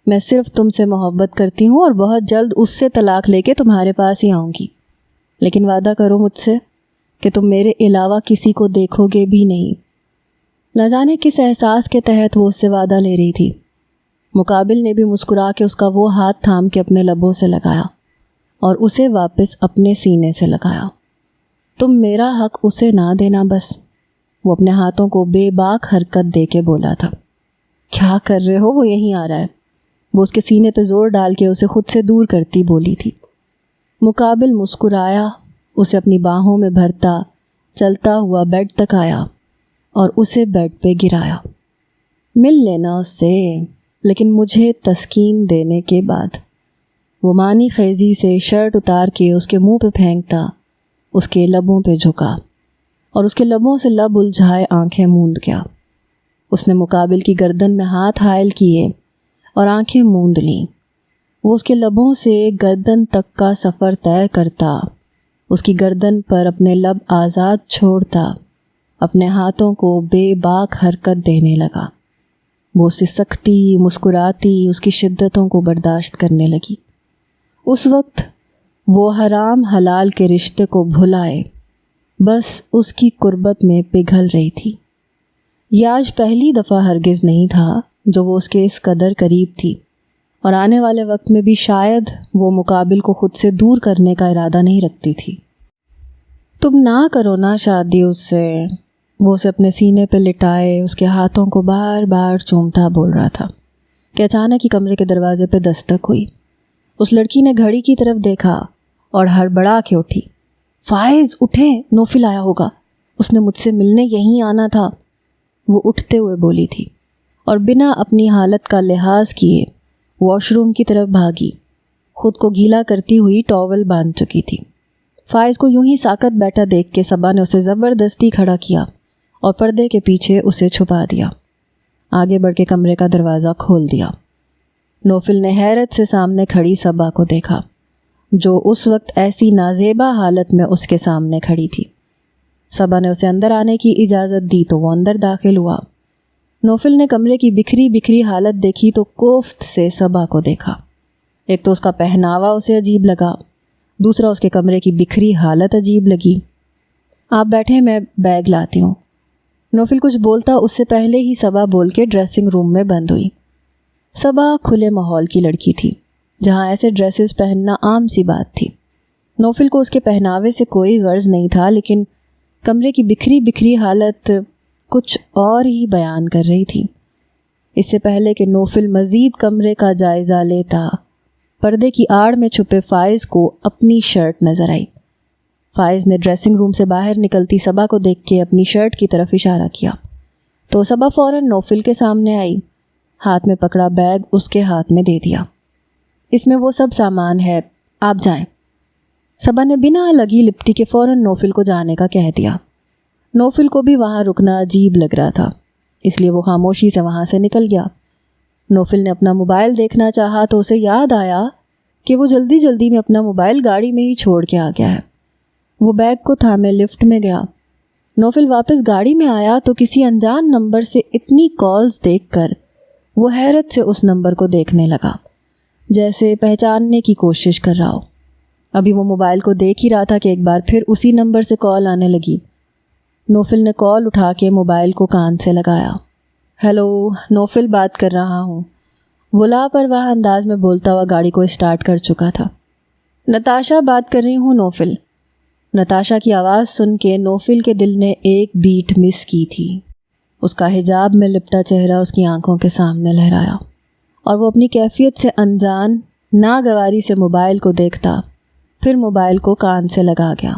میں صرف تم سے محبت کرتی ہوں اور بہت جلد اس سے طلاق لے کے تمہارے پاس ہی آؤں گی، لیکن وعدہ کرو مجھ سے کہ تم میرے علاوہ کسی کو دیکھو گے بھی نہیں۔ نہ جانے کس احساس کے تحت وہ اس سے وعدہ لے رہی تھی۔ مقابل نے بھی مسکرا کے اس کا وہ ہاتھ تھام کے اپنے لبوں سے لگایا اور اسے واپس اپنے سینے سے لگایا۔ تم میرا حق اسے نہ دینا بس، وہ اپنے ہاتھوں کو بے باک حرکت دے کے بولا تھا۔ کیا کر رہے ہو؟ وہ یہیں آ رہا ہے، وہ اس کے سینے پہ زور ڈال کے اسے خود سے دور کرتی بولی تھی۔ مقابل مسکرایا، اسے اپنی باہوں میں بھرتا چلتا ہوا بیڈ تک آیا اور اسے بیڈ پہ گرایا۔ مل لینا اس سے، لیکن مجھے تسکین دینے کے بعد۔ وہ معنی خیزی سے شرٹ اتار کے اس کے منہ پہ پھینکتا، اس کے لبوں پہ جھکا اور اس کے لبوں سے لب الجھائے آنکھیں موند گیا۔ اس نے مقابل کی گردن میں ہاتھ حائل کیے اور آنکھیں موند لیں۔ وہ اس کے لبوں سے گردن تک کا سفر طے کرتا، اس کی گردن پر اپنے لب آزاد چھوڑتا، اپنے ہاتھوں کو بے باک حرکت دینے لگا۔ وہ اسے سکتی مسکراتی اس کی شدتوں کو برداشت کرنے لگی۔ اس وقت وہ حرام حلال کے رشتے کو بھلائے بس اس کی قربت میں پگھل رہی تھی۔ یہ آج پہلی دفعہ ہرگز نہیں تھا جو وہ اس کے اس قدر قریب تھی، اور آنے والے وقت میں بھی شاید وہ مقابل کو خود سے دور کرنے کا ارادہ نہیں رکھتی تھی۔ تم نہ کرو نا شادی اس سے، وہ اسے اپنے سینے پہ لٹائے اس کے ہاتھوں کو بار بار چومتا بول رہا تھا کہ اچانک ہی کمرے کے دروازے پہ دستک ہوئی۔ اس لڑکی نے گھڑی کی طرف دیکھا اور ہڑبڑا کے اٹھی۔ فائز اٹھے، نوفل آیا ہوگا، اس نے مجھ سے ملنے یہیں آنا تھا، وہ اٹھتے ہوئے بولی تھی، اور بنا اپنی حالت کا لحاظ کیے واش روم کی طرف بھاگی۔ خود کو گیلا کرتی ہوئی ٹاول باندھ چکی تھی۔ فائز کو یوں ہی ساکت بیٹھا دیکھ کے صبا نے اسے زبردستی کھڑا کیا اور پردے کے پیچھے اسے چھپا دیا۔ آگے بڑھ کے کمرے کا دروازہ کھول دیا۔ نوفل نے حیرت سے سامنے کھڑی صبا کو دیکھا، جو اس وقت ایسی نازیبا حالت میں اس کے سامنے کھڑی تھی۔ صبا نے اسے اندر آنے کی اجازت دی تو وہ اندر داخل ہوا۔ نوفل نے کمرے کی بکھری بکھری حالت دیکھی تو کوفت سے صبا کو دیکھا۔ ایک تو اس کا پہناوا اسے عجیب لگا، دوسرا اس کے کمرے کی بکھری حالت عجیب لگی۔ آپ بیٹھیں، میں بیگ لاتی ہوں۔ نوفل کچھ بولتا اس سے پہلے ہی صبا بول کے ڈریسنگ روم میں بند ہوئی۔ صبا کھلے ماحول کی لڑکی تھی، جہاں ایسے ڈریسز پہننا عام سی بات تھی۔ نوفل کو اس کے پہناوے سے کوئی غرض نہیں تھا، لیکن کمرے کی بکھری بکھری حالت کچھ اور ہی بیان کر رہی تھی۔ اس سے پہلے کہ نوفل مزید کمرے کا جائزہ لیتا، پردے کی آڑ میں چھپے فائز کو اپنی شرٹ نظر آئی۔ فائز نے ڈریسنگ روم سے باہر نکلتی صبا کو دیکھ کے اپنی شرٹ کی طرف اشارہ کیا تو صبا فوراً نوفل کے سامنے آئی، ہاتھ میں پکڑا بیگ اس کے ہاتھ میں دے دیا۔ اس میں وہ سب سامان ہے، آپ جائیں۔ صبا نے بنا لگی لپٹی کے فوراً نوفل کو جانے کا کہہ دیا۔ نوفل کو بھی وہاں رکنا عجیب لگ رہا تھا، اس لیے وہ خاموشی سے وہاں سے نکل گیا۔ نوفل نے اپنا موبائل دیکھنا چاہا تو اسے یاد آیا کہ وہ جلدی جلدی میں اپنا موبائل گاڑی میں ہی چھوڑ کے آ گیا ہے۔ وہ بیگ کو تھامے لفٹ میں گیا۔ نوفل واپس گاڑی میں آیا تو کسی انجان نمبر سے اتنی کالز دیکھ کر وہ حیرت سے اس نمبر کو دیکھنے لگا، جیسے پہچاننے کی کوشش کر رہا ہو۔ ابھی وہ موبائل کو دیکھ ہی رہا تھا کہ ایک بار پھر اسی نمبر سے کال آنے لگی۔ نوفل نے کال اٹھا کے موبائل کو کان سے لگایا۔ ہیلو، نوفل بات کر رہا ہوں، وہ لاپرواہ انداز میں بولتا ہوا گاڑی کو اسٹارٹ کر چکا تھا۔ نتاشا بات کر رہی ہوں نوفل۔ نتاشا کی آواز سن کے نوفل کے دل نے ایک بیٹ مس کی تھی۔ اس کا حجاب میں لپٹا چہرہ اس کی آنکھوں کے سامنے لہرایا اور وہ اپنی کیفیت سے انجان ناگواری سے موبائل کو دیکھتا، پھر موبائل کو کان سے لگا گیا۔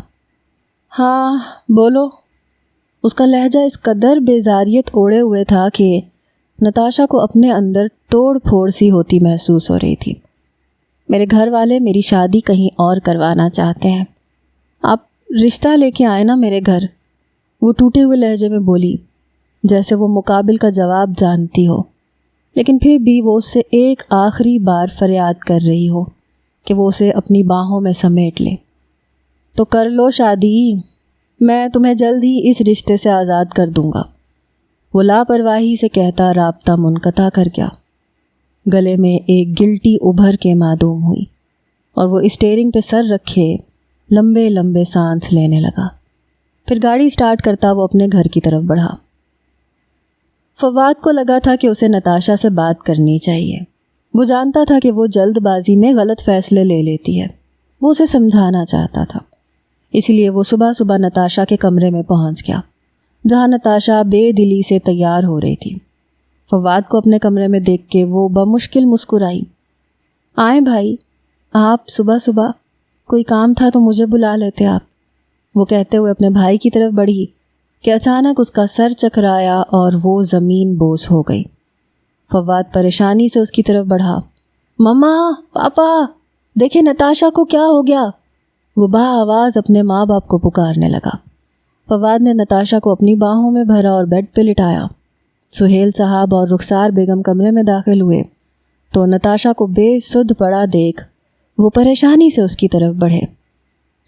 ہاں بولو۔ اس کا لہجہ اس قدر بیزاریت اوڑے ہوئے تھا کہ نتاشا کو اپنے اندر توڑ پھوڑ سی ہوتی محسوس ہو رہی تھی۔ میرے گھر والے میری شادی کہیں اور کروانا چاہتے ہیں، آپ رشتہ لے کے آئے نا میرے گھر، وہ ٹوٹے ہوئے لہجے میں بولی، جیسے وہ مقابل کا جواب جانتی ہو، لیکن پھر بھی وہ اس سے ایک آخری بار فریاد کر رہی ہو کہ وہ اسے اپنی باہوں میں سمیٹ لے۔ تو کر لو شادی، میں تمہیں جلد ہی اس رشتے سے آزاد کر دوں گا، وہ لاپرواہی سے کہتا رابطہ منقطع کر گیا۔ گلے میں ایک گلٹی ابھر کے معدوم ہوئی اور وہ اسٹیئرنگ پہ سر رکھے لمبے لمبے سانس لینے لگا۔ پھر گاڑی سٹارٹ کرتا وہ اپنے گھر کی طرف بڑھا۔ فواد کو لگا تھا کہ اسے نتاشا سے بات کرنی چاہیے۔ وہ جانتا تھا کہ وہ جلد بازی میں غلط فیصلے لے لیتی ہے، وہ اسے سمجھانا چاہتا تھا، اسی لیے وہ صبح صبح نتاشا کے کمرے میں پہنچ گیا، جہاں نتاشا بے دلی سے تیار ہو رہی تھی۔ فواد کو اپنے کمرے میں دیکھ کے وہ بمشکل مسکرائی۔ آئیں بھائی، آپ صبح صبح، کوئی کام تھا تو مجھے بلا لیتے آپ، وہ کہتے ہوئے اپنے بھائی کی طرف بڑھی کہ اچانک اس کا سر چکرایا اور وہ زمین بوس ہو گئی۔ فواد پریشانی سے اس کی طرف بڑھا۔ مما، پاپا، دیکھیں نتاشا کو کیا ہو گیا، وہ با آواز اپنے ماں باپ کو پکارنے لگا۔ فواد نے نتاشا کو اپنی باہوں میں بھرا اور بیڈ پہ لٹایا۔ سہیل صاحب اور رخسار بیگم کمرے میں داخل ہوئے تو نتاشا کو بے سدھ پڑا دیکھ وہ پریشانی سے اس کی طرف بڑھے۔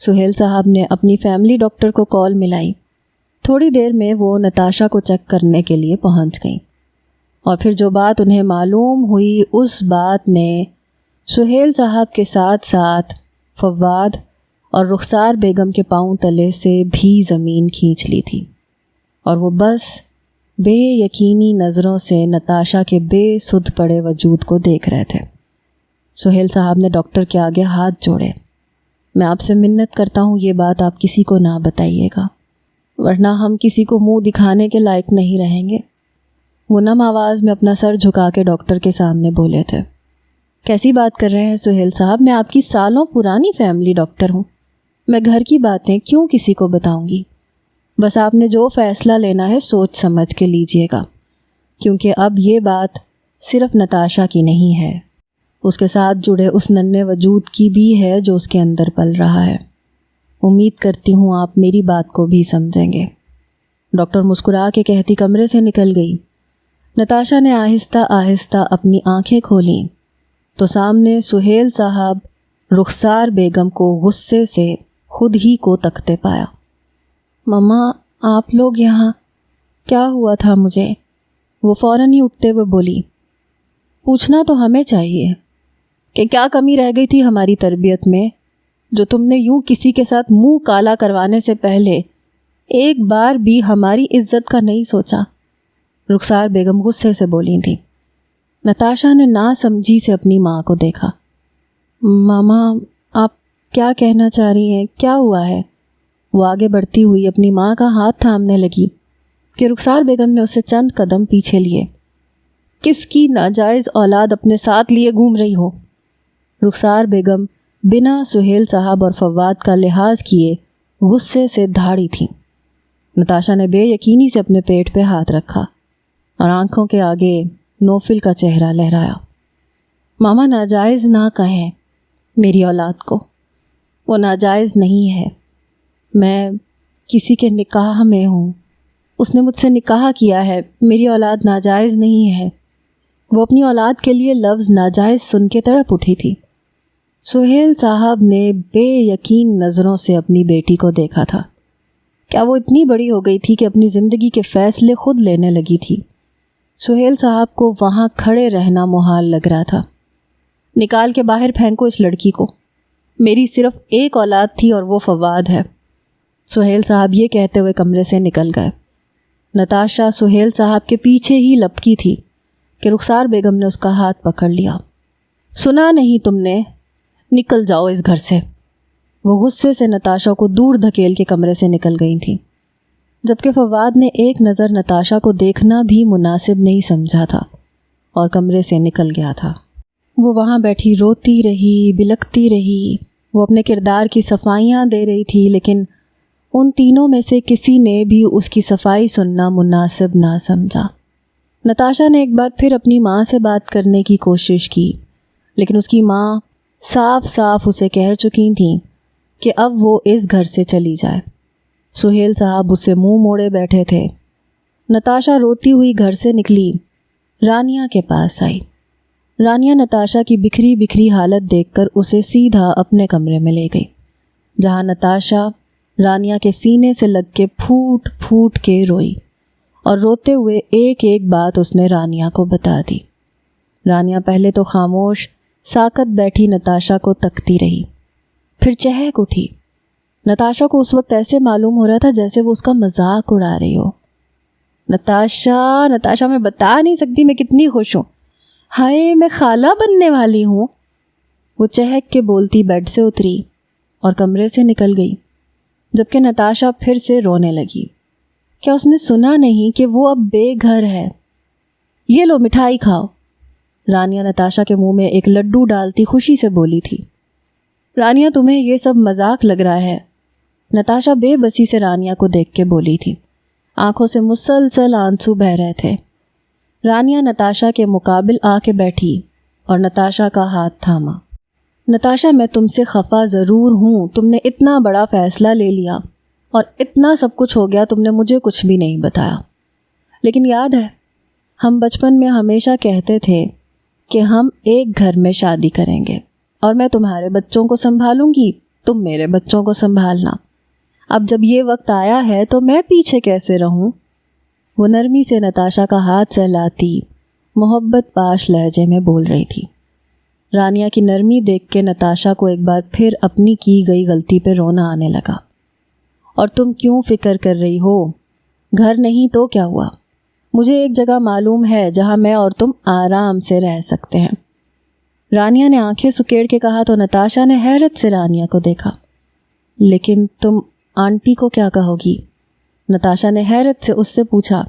سہیل صاحب نے اپنی فیملی ڈاکٹر کو کال ملائی۔ تھوڑی دیر میں وہ نتاشا کو چیک کرنے کے لیے پہنچ گئیں، اور پھر جو بات انہیں معلوم ہوئی اس بات نے سہیل صاحب کے ساتھ ساتھ فواد اور رخسار بیگم کے پاؤں تلے سے بھی زمین کھینچ لی تھی، اور وہ بس بے یقینی نظروں سے نتاشا کے بے سدھ پڑے وجود کو دیکھ رہے تھے۔ سہیل صاحب نے ڈاکٹر کے آگے ہاتھ جوڑے۔ میں آپ سے منت کرتا ہوں یہ بات آپ کسی کو نہ بتائیے گا، ورنہ ہم کسی کو منہ دکھانے کے لائق نہیں رہیں گے، وہ نم آواز میں اپنا سر جھکا کے ڈاکٹر کے سامنے بولے تھے۔ کیسی بات کر رہے ہیں سہیل صاحب، میں آپ کی سالوں پرانی فیملی ڈاکٹر ہوں، میں گھر کی باتیں کیوں کسی کو بتاؤں گی؟ بس آپ نے جو فیصلہ لینا ہے سوچ سمجھ کے لیجئے گا، کیونکہ اب یہ بات صرف نتاشا کی نہیں ہے، اس کے ساتھ جڑے اس ننھے وجود کی بھی ہے جو اس کے اندر پل رہا ہے۔ امید کرتی ہوں آپ میری بات کو بھی سمجھیں گے۔ ڈاکٹر مسکرا کے کہتی کمرے سے نکل گئی۔ نتاشا نے آہستہ آہستہ اپنی آنکھیں کھولیں تو سامنے سہیل صاحب رخسار بیگم کو غصے سے خود ہی کو تکتے پایا۔ مما، آپ لوگ یہاں، کیا ہوا تھا مجھے؟ وہ فوراً ہی اٹھتے ہوئے بولی۔ پوچھنا تو ہمیں چاہیے کہ کیا کمی رہ گئی تھی ہماری تربیت میں جو تم نے یوں کسی کے ساتھ منہ کالا کروانے سے پہلے ایک بار بھی ہماری عزت کا نہیں سوچا؟ رخسار بیگم غصے سے بولی تھی۔ نتاشا نے نا سمجھی سے اپنی ماں کو دیکھا۔ ماما، آپ کیا کہنا چاہ رہی ہیں؟ کیا ہوا ہے؟ وہ آگے بڑھتی ہوئی اپنی ماں کا ہاتھ تھامنے لگی کہ رخسار بیگم نے اسے چند قدم پیچھے لیے۔ کس کی ناجائز اولاد اپنے ساتھ لیے گھوم رہی ہو؟ رخسار بیگم بنا سہیل صاحب اور فواد کا لحاظ کیے غصے سے دھاڑی تھیں۔ نتاشا نے بے یقینی سے اپنے پیٹ پہ ہاتھ رکھا اور آنکھوں کے آگے نوفل کا چہرہ لہرایا۔ ماما، ناجائز نہ کہیں میری اولاد کو، وہ ناجائز نہیں ہے، میں کسی کے نکاح میں ہوں، اس نے مجھ سے نکاح کیا ہے، میری اولاد ناجائز نہیں ہے۔ وہ اپنی اولاد کے لیے لفظ ناجائز سن کے تڑپ اٹھی تھی۔ سہیل صاحب نے بے یقین نظروں سے اپنی بیٹی کو دیکھا تھا۔ کیا وہ اتنی بڑی ہو گئی تھی کہ اپنی زندگی کے فیصلے خود لینے لگی تھی؟ سہیل صاحب کو وہاں کھڑے رہنا محال لگ رہا تھا۔ نکال کے باہر پھینکو اس لڑکی کو، میری صرف ایک اولاد تھی اور وہ فواد ہے۔ سہیل صاحب یہ کہتے ہوئے کمرے سے نکل گئے۔ نتاشا سہیل صاحب کے پیچھے ہی لپکی تھی کہ رخسار بیگم نے اس کا ہاتھ پکڑ لیا۔ سنا نہیں تم نے؟ نکل جاؤ اس گھر سے۔ وہ غصے سے نتاشا کو دور دھکیل کے کمرے سے نکل گئی تھیں، جبکہ فواد نے ایک نظر نتاشا کو دیکھنا بھی مناسب نہیں سمجھا تھا اور کمرے سے نکل گیا تھا۔ وہ وہاں بیٹھی روتی رہی، بلکتی رہی، وہ اپنے کردار کی صفائیاں دے رہی تھی، لیکن ان تینوں میں سے کسی نے بھی اس کی صفائی سننا مناسب نہ سمجھا۔ نتاشا نے ایک بار پھر اپنی ماں سے بات کرنے کی کوشش کی، لیکن اس کی ماں صاف صاف اسے کہہ چکی تھیں کہ اب وہ اس گھر سے چلی جائے۔ سہیل صاحب اس سے منہ موڑے بیٹھے تھے۔ نتاشا روتی ہوئی گھر سے نکلی، رانیہ کے پاس آئی۔ رانیہ نتاشا کی بکھری بکھری حالت دیکھ کر اسے سیدھا اپنے کمرے میں لے گئی، جہاں نتاشا رانیہ کے سینے سے لگ کے پھوٹ پھوٹ کے روئی، اور روتے ہوئے ایک ایک بات اس نے رانیہ کو بتا دی۔ رانیہ پہلے تو خاموش ساکت بیٹھی نتاشا کو تکتی رہی، پھر چہک اٹھی۔ نتاشا کو اس وقت ایسے معلوم ہو رہا تھا جیسے وہ اس کا مذاق اڑا رہی ہو۔ نتاشا میں بتا نہیں سکتی میں کتنی خوش ہوں، ہائے میں خالہ بننے والی ہوں۔ وہ چہک کے بولتی بیڈ سے اتری اور کمرے سے نکل گئی، جبکہ نتاشا پھر سے رونے لگی۔ کیا اس نے سنا نہیں کہ وہ اب بے گھر ہے؟ یہ لو مٹھائی کھاؤ، رانیہ نتاشا کے منہ میں ایک لڈو ڈالتی خوشی سے بولی تھی۔ رانیہ تمہیں یہ سب مذاق لگ رہا ہے، نتاشا بے بسی سے رانیہ کو دیکھ کے بولی تھی۔ آنکھوں سے مسلسل آنسو بہہ رہے تھے۔ رانیہ نتاشا کے مقابل آ کے بیٹھی اور نتاشا کا ہاتھ تھاما۔ نتاشا میں تم سے خفا ضرور ہوں، تم نے اتنا بڑا فیصلہ لے لیا اور اتنا سب کچھ ہو گیا، تم نے مجھے کچھ بھی نہیں بتایا۔ لیکن یاد ہے ہم بچپن میں ہمیشہ کہتے تھے کہ ہم ایک گھر میں شادی کریں گے اور میں تمہارے بچوں کو سنبھالوں گی، تم میرے بچوں کو سنبھالنا۔ اب جب یہ وقت آیا ہے تو میں پیچھے کیسے رہوں؟ وہ نرمی سے نتاشا کا ہاتھ سہلاتی محبت پاش لہجے میں بول رہی تھی۔ رانیہ کی نرمی دیکھ کے نتاشا کو ایک بار پھر اپنی کی گئی غلطی پہ رونا آنے لگا۔ اور تم کیوں فکر کر رہی ہو؟ گھر نہیں تو کیا ہوا؟ مجھے ایک جگہ معلوم ہے جہاں میں اور تم آرام سے رہ سکتے ہیں۔ رانیہ نے آنکھیں سکیڑ کے کہا تو نتاشا نے حیرت سے رانیہ کو دیکھا۔ لیکن تم آنٹی کو کیا کہو گی؟ نتاشا نے حیرت سے اس سے پوچھا۔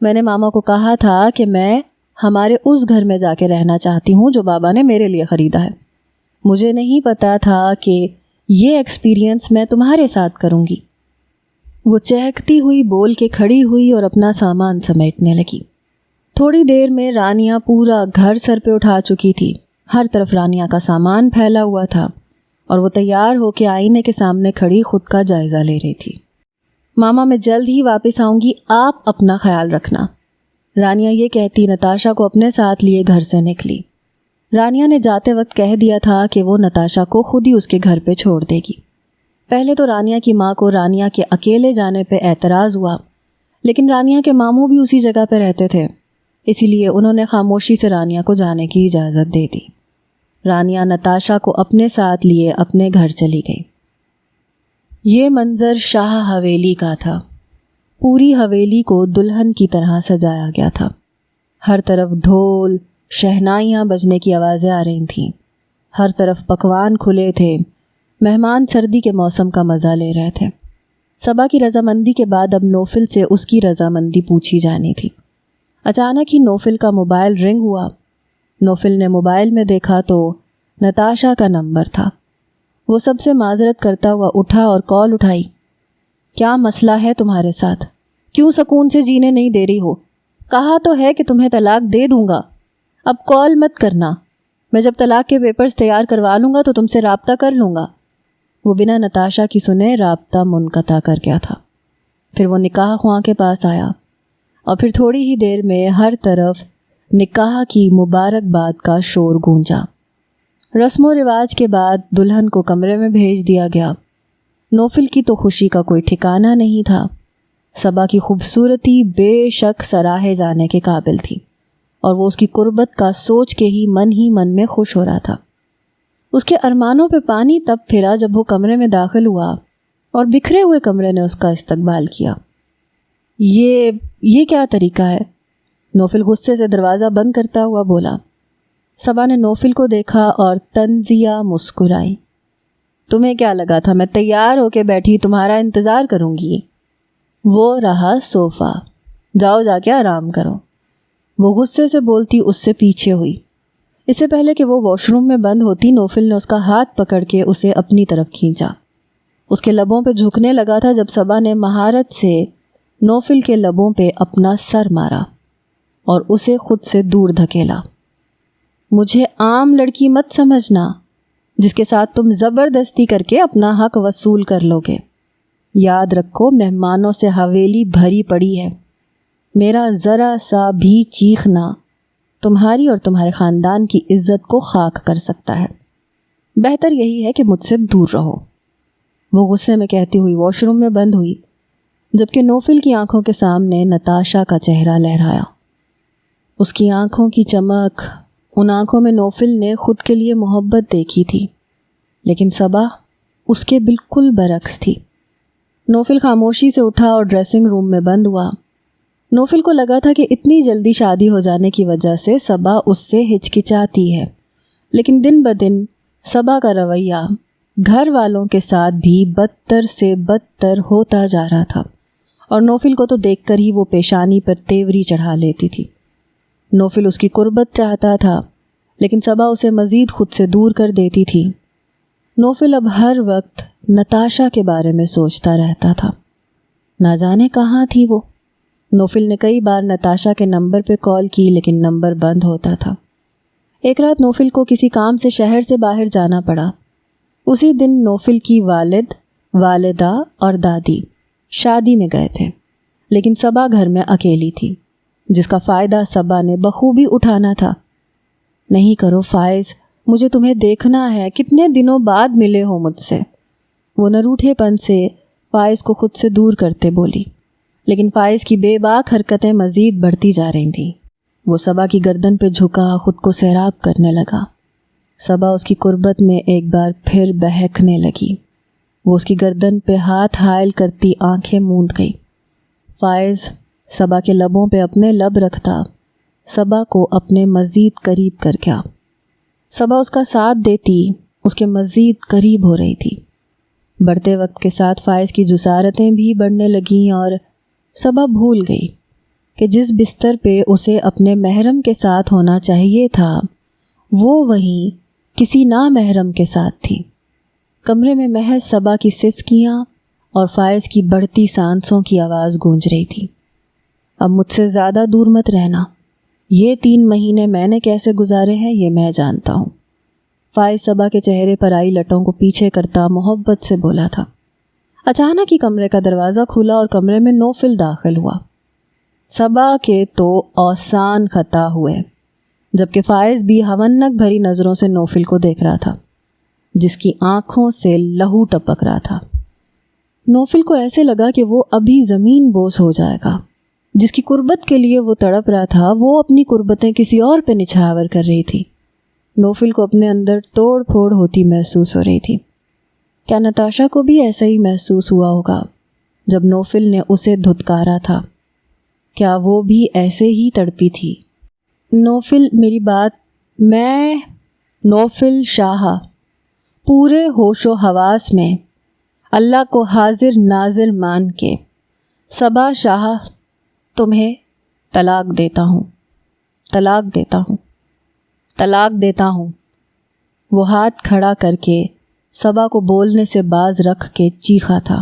میں نے ماما کو کہا تھا کہ میں ہمارے اس گھر میں جا کے رہنا چاہتی ہوں جو بابا نے میرے لیے خریدا ہے۔ مجھے نہیں پتا تھا کہ یہ ایکسپیرینس میں تمہارے ساتھ کروں گی۔ وہ چہکتی ہوئی بول کے کھڑی ہوئی اور اپنا سامان سمیٹنے لگی۔ تھوڑی دیر میں رانیہ پورا گھر سر پہ اٹھا چکی تھی۔ ہر طرف رانیہ کا سامان پھیلا ہوا تھا اور وہ تیار ہو کے آئینے کے سامنے کھڑی خود کا جائزہ لے رہی تھی۔ ماما میں جلد ہی واپس آؤں گی، آپ اپنا خیال رکھنا، رانیہ یہ کہتی نتاشا کو اپنے ساتھ لیے گھر سے نکلی۔ رانیہ نے جاتے وقت کہہ دیا تھا کہ وہ نتاشا کو خود ہی اس کے گھر پہ چھوڑ دے گی۔ پہلے تو رانیہ کی ماں کو رانیہ کے اکیلے جانے پہ اعتراض ہوا، لیکن رانیہ کے ماموں بھی اسی جگہ پہ رہتے تھے، اسی لیے انہوں نے خاموشی سے رانیہ کو جانے کی اجازت دے دی۔ رانیہ نتاشا کو اپنے ساتھ لیے اپنے گھر چلی گئی۔ یہ منظر شاہ حویلی کا تھا۔ پوری حویلی کو دلہن کی طرح سجایا گیا تھا۔ ہر طرف ڈھول، شہنائیاں بجنے کی آوازیں آ رہی تھیں، ہر طرف پکوان کھلے تھے، مہمان سردی کے موسم کا مزہ لے رہے تھے۔ صبا کی رضامندی کے بعد اب نوفل سے اس کی رضامندی پوچھی جانی تھی۔ اچانک ہی نوفل کا موبائل رنگ ہوا۔ نوفل نے موبائل میں دیکھا تو نتاشا کا نمبر تھا۔ وہ سب سے معذرت کرتا ہوا اٹھا اور کال اٹھائی۔ کیا مسئلہ ہے تمہارے ساتھ؟ کیوں سکون سے جینے نہیں دے رہی ہو؟ کہا تو ہے کہ تمہیں طلاق دے دوں گا، اب کال مت کرنا، میں جب طلاق کے پیپرز تیار کروا لوں گا تو تم سے رابطہ کر لوں گا۔ وہ بنا نتاشا کی سنے رابطہ منقطع کر گیا تھا۔ پھر وہ نکاح خواں کے پاس آیا اور پھر تھوڑی ہی دیر میں ہر طرف نکاح کی مبارکباد کا شور گونجا۔ رسم و رواج کے بعد دلہن کو کمرے میں بھیج دیا گیا۔ نوفل کی تو خوشی کا کوئی ٹھکانہ نہیں تھا۔ صبا کی خوبصورتی بے شک سراہے جانے کے قابل تھی اور وہ اس کی قربت کا سوچ کے ہی من میں خوش ہو رہا تھا۔ اس کے ارمانوں پہ پانی تب پھرا جب وہ کمرے میں داخل ہوا اور بکھرے ہوئے کمرے نے اس کا استقبال کیا۔ یہ کیا طریقہ ہے؟ نوفل غصے سے دروازہ بند کرتا ہوا بولا۔ صبا نے نوفل کو دیکھا اور طنزیہ مسکرائی۔ تمہیں کیا لگا تھا میں تیار ہو کے بیٹھی تمہارا انتظار کروں گی؟ وہ رہا صوفہ، جاؤ جا کے آرام کرو۔ وہ غصے سے بولتی اس سے پیچھے ہوئی۔ اس سے پہلے کہ وہ واش روم میں بند ہوتی نوفل نے اس کا ہاتھ پکڑ کے اسے اپنی طرف کھینچا۔ اس کے لبوں پہ جھکنے لگا تھا جب صبا نے مہارت سے نوفل کے لبوں پہ اپنا سر مارا اور اسے خود سے دور دھکیلا۔ مجھے عام لڑکی مت سمجھنا جس کے ساتھ تم زبردستی کر کے اپنا حق وصول کر لو گے۔ یاد رکھو مہمانوں سے حویلی بھری پڑی ہے، میرا ذرا سا بھی چیخنا تمہاری اور تمہارے خاندان کی عزت کو خاک کر سکتا ہے، بہتر یہی ہے کہ مجھ سے دور رہو۔ وہ غصے میں کہتی ہوئی واش روم میں بند ہوئی، جبکہ نوفل کی آنکھوں کے سامنے نتاشا کا چہرہ لہرایا۔ اس کی آنکھوں کی چمک، ان آنکھوں میں نوفل نے خود کے لیے محبت دیکھی تھی، لیکن صبا اس کے بالکل برعکس تھی۔ نوفل خاموشی سے اٹھا اور ڈریسنگ روم میں بند ہوا۔ نوفل کو لگا تھا کہ اتنی جلدی شادی ہو جانے کی وجہ سے صبا اس سے ہچکچاتی ہے، لیکن دن بدن صبا کا رویہ گھر والوں کے ساتھ بھی بدتر سے بدتر ہوتا جا رہا تھا، اور نوفل کو تو دیکھ کر ہی وہ پیشانی پر تیوری چڑھا لیتی تھی۔ نوفل اس کی قربت چاہتا تھا، لیکن صبا اسے مزید خود سے دور کر دیتی تھی۔ نوفل اب ہر وقت نتاشا کے بارے میں سوچتا رہتا تھا، نہ جانے کہاں تھی وہ۔ نوفل نے کئی بار نتاشا کے نمبر پہ کال کی، لیکن نمبر بند ہوتا تھا۔ ایک رات نوفل کو کسی کام سے شہر سے باہر جانا پڑا۔ اسی دن نوفل کی والد، والدہ اور دادی شادی میں گئے تھے، لیکن صبا گھر میں اکیلی تھی، جس کا فائدہ صبا نے بخوبی اٹھانا تھا۔ نہیں کرو فائز، مجھے تمہیں دیکھنا ہے، کتنے دنوں بعد ملے ہو مجھ سے۔ وہ نروٹھے پن سے فائز کو خود سے دور کرتے بولی، لیکن فائز کی بے باک حرکتیں مزید بڑھتی جا رہی تھیں۔ وہ صبا کی گردن پہ جھکا خود کو سیراب کرنے لگا۔ صبا اس کی قربت میں ایک بار پھر بہکنے لگی۔ وہ اس کی گردن پہ ہاتھ حائل کرتی آنکھیں موند گئی۔ فائز صبا کے لبوں پہ اپنے لب رکھتا، صبا کو اپنے مزید قریب کر گیا۔ صبا اس کا ساتھ دیتی، اس کے مزید قریب ہو رہی تھی۔ بڑھتے وقت کے ساتھ فائز کی جسارتیں بھی بڑھنے لگیں، اور صبا بھول گئی کہ جس بستر پہ اسے اپنے محرم کے ساتھ ہونا چاہیے تھا، وہ وہیں کسی نامحرم کے ساتھ تھی۔ کمرے میں محض صبا کی سسکیاں اور فائز کی بڑھتی سانسوں کی آواز گونج رہی تھی۔ اب مجھ سے زیادہ دور مت رہنا، یہ 3 مہینے میں نے کیسے گزارے ہیں یہ میں جانتا ہوں۔ فائز صبا کے چہرے پر آئی لٹوں کو پیچھے کرتا محبت سے بولا تھا۔ اچانک ہی کمرے کا دروازہ کھلا اور کمرے میں نوفل داخل ہوا۔ صبا کے تو اوسان خطا ہوئے، جبکہ فائز بھی ہونک بھری نظروں سے نوفل کو دیکھ رہا تھا، جس کی آنکھوں سے لہو ٹپک رہا تھا۔ نوفل کو ایسے لگا کہ وہ ابھی زمین بوس ہو جائے گا۔ جس کی قربت کے لیے وہ تڑپ رہا تھا، وہ اپنی قربتیں کسی اور پہ نچھاور کر رہی تھی۔ نوفل کو اپنے اندر توڑ پھوڑ ہوتی محسوس ہو رہی تھی۔ کیا نتاشا کو بھی ایسا ہی محسوس ہوا ہوگا جب نوفل نے اسے دھتکارا تھا؟ کیا وہ بھی ایسے ہی تڑپی تھی؟ نوفل میری بات، میں نوفل شاہ پورے ہوش و حواس میں اللہ کو حاضر ناظر مان کے صبا شاہ تمہیں طلاق دیتا ہوں، طلاق دیتا ہوں، طلاق دیتا ہوں۔ وہ ہاتھ کھڑا کر کے صبا کو بولنے سے باز رکھ کے چیخا تھا۔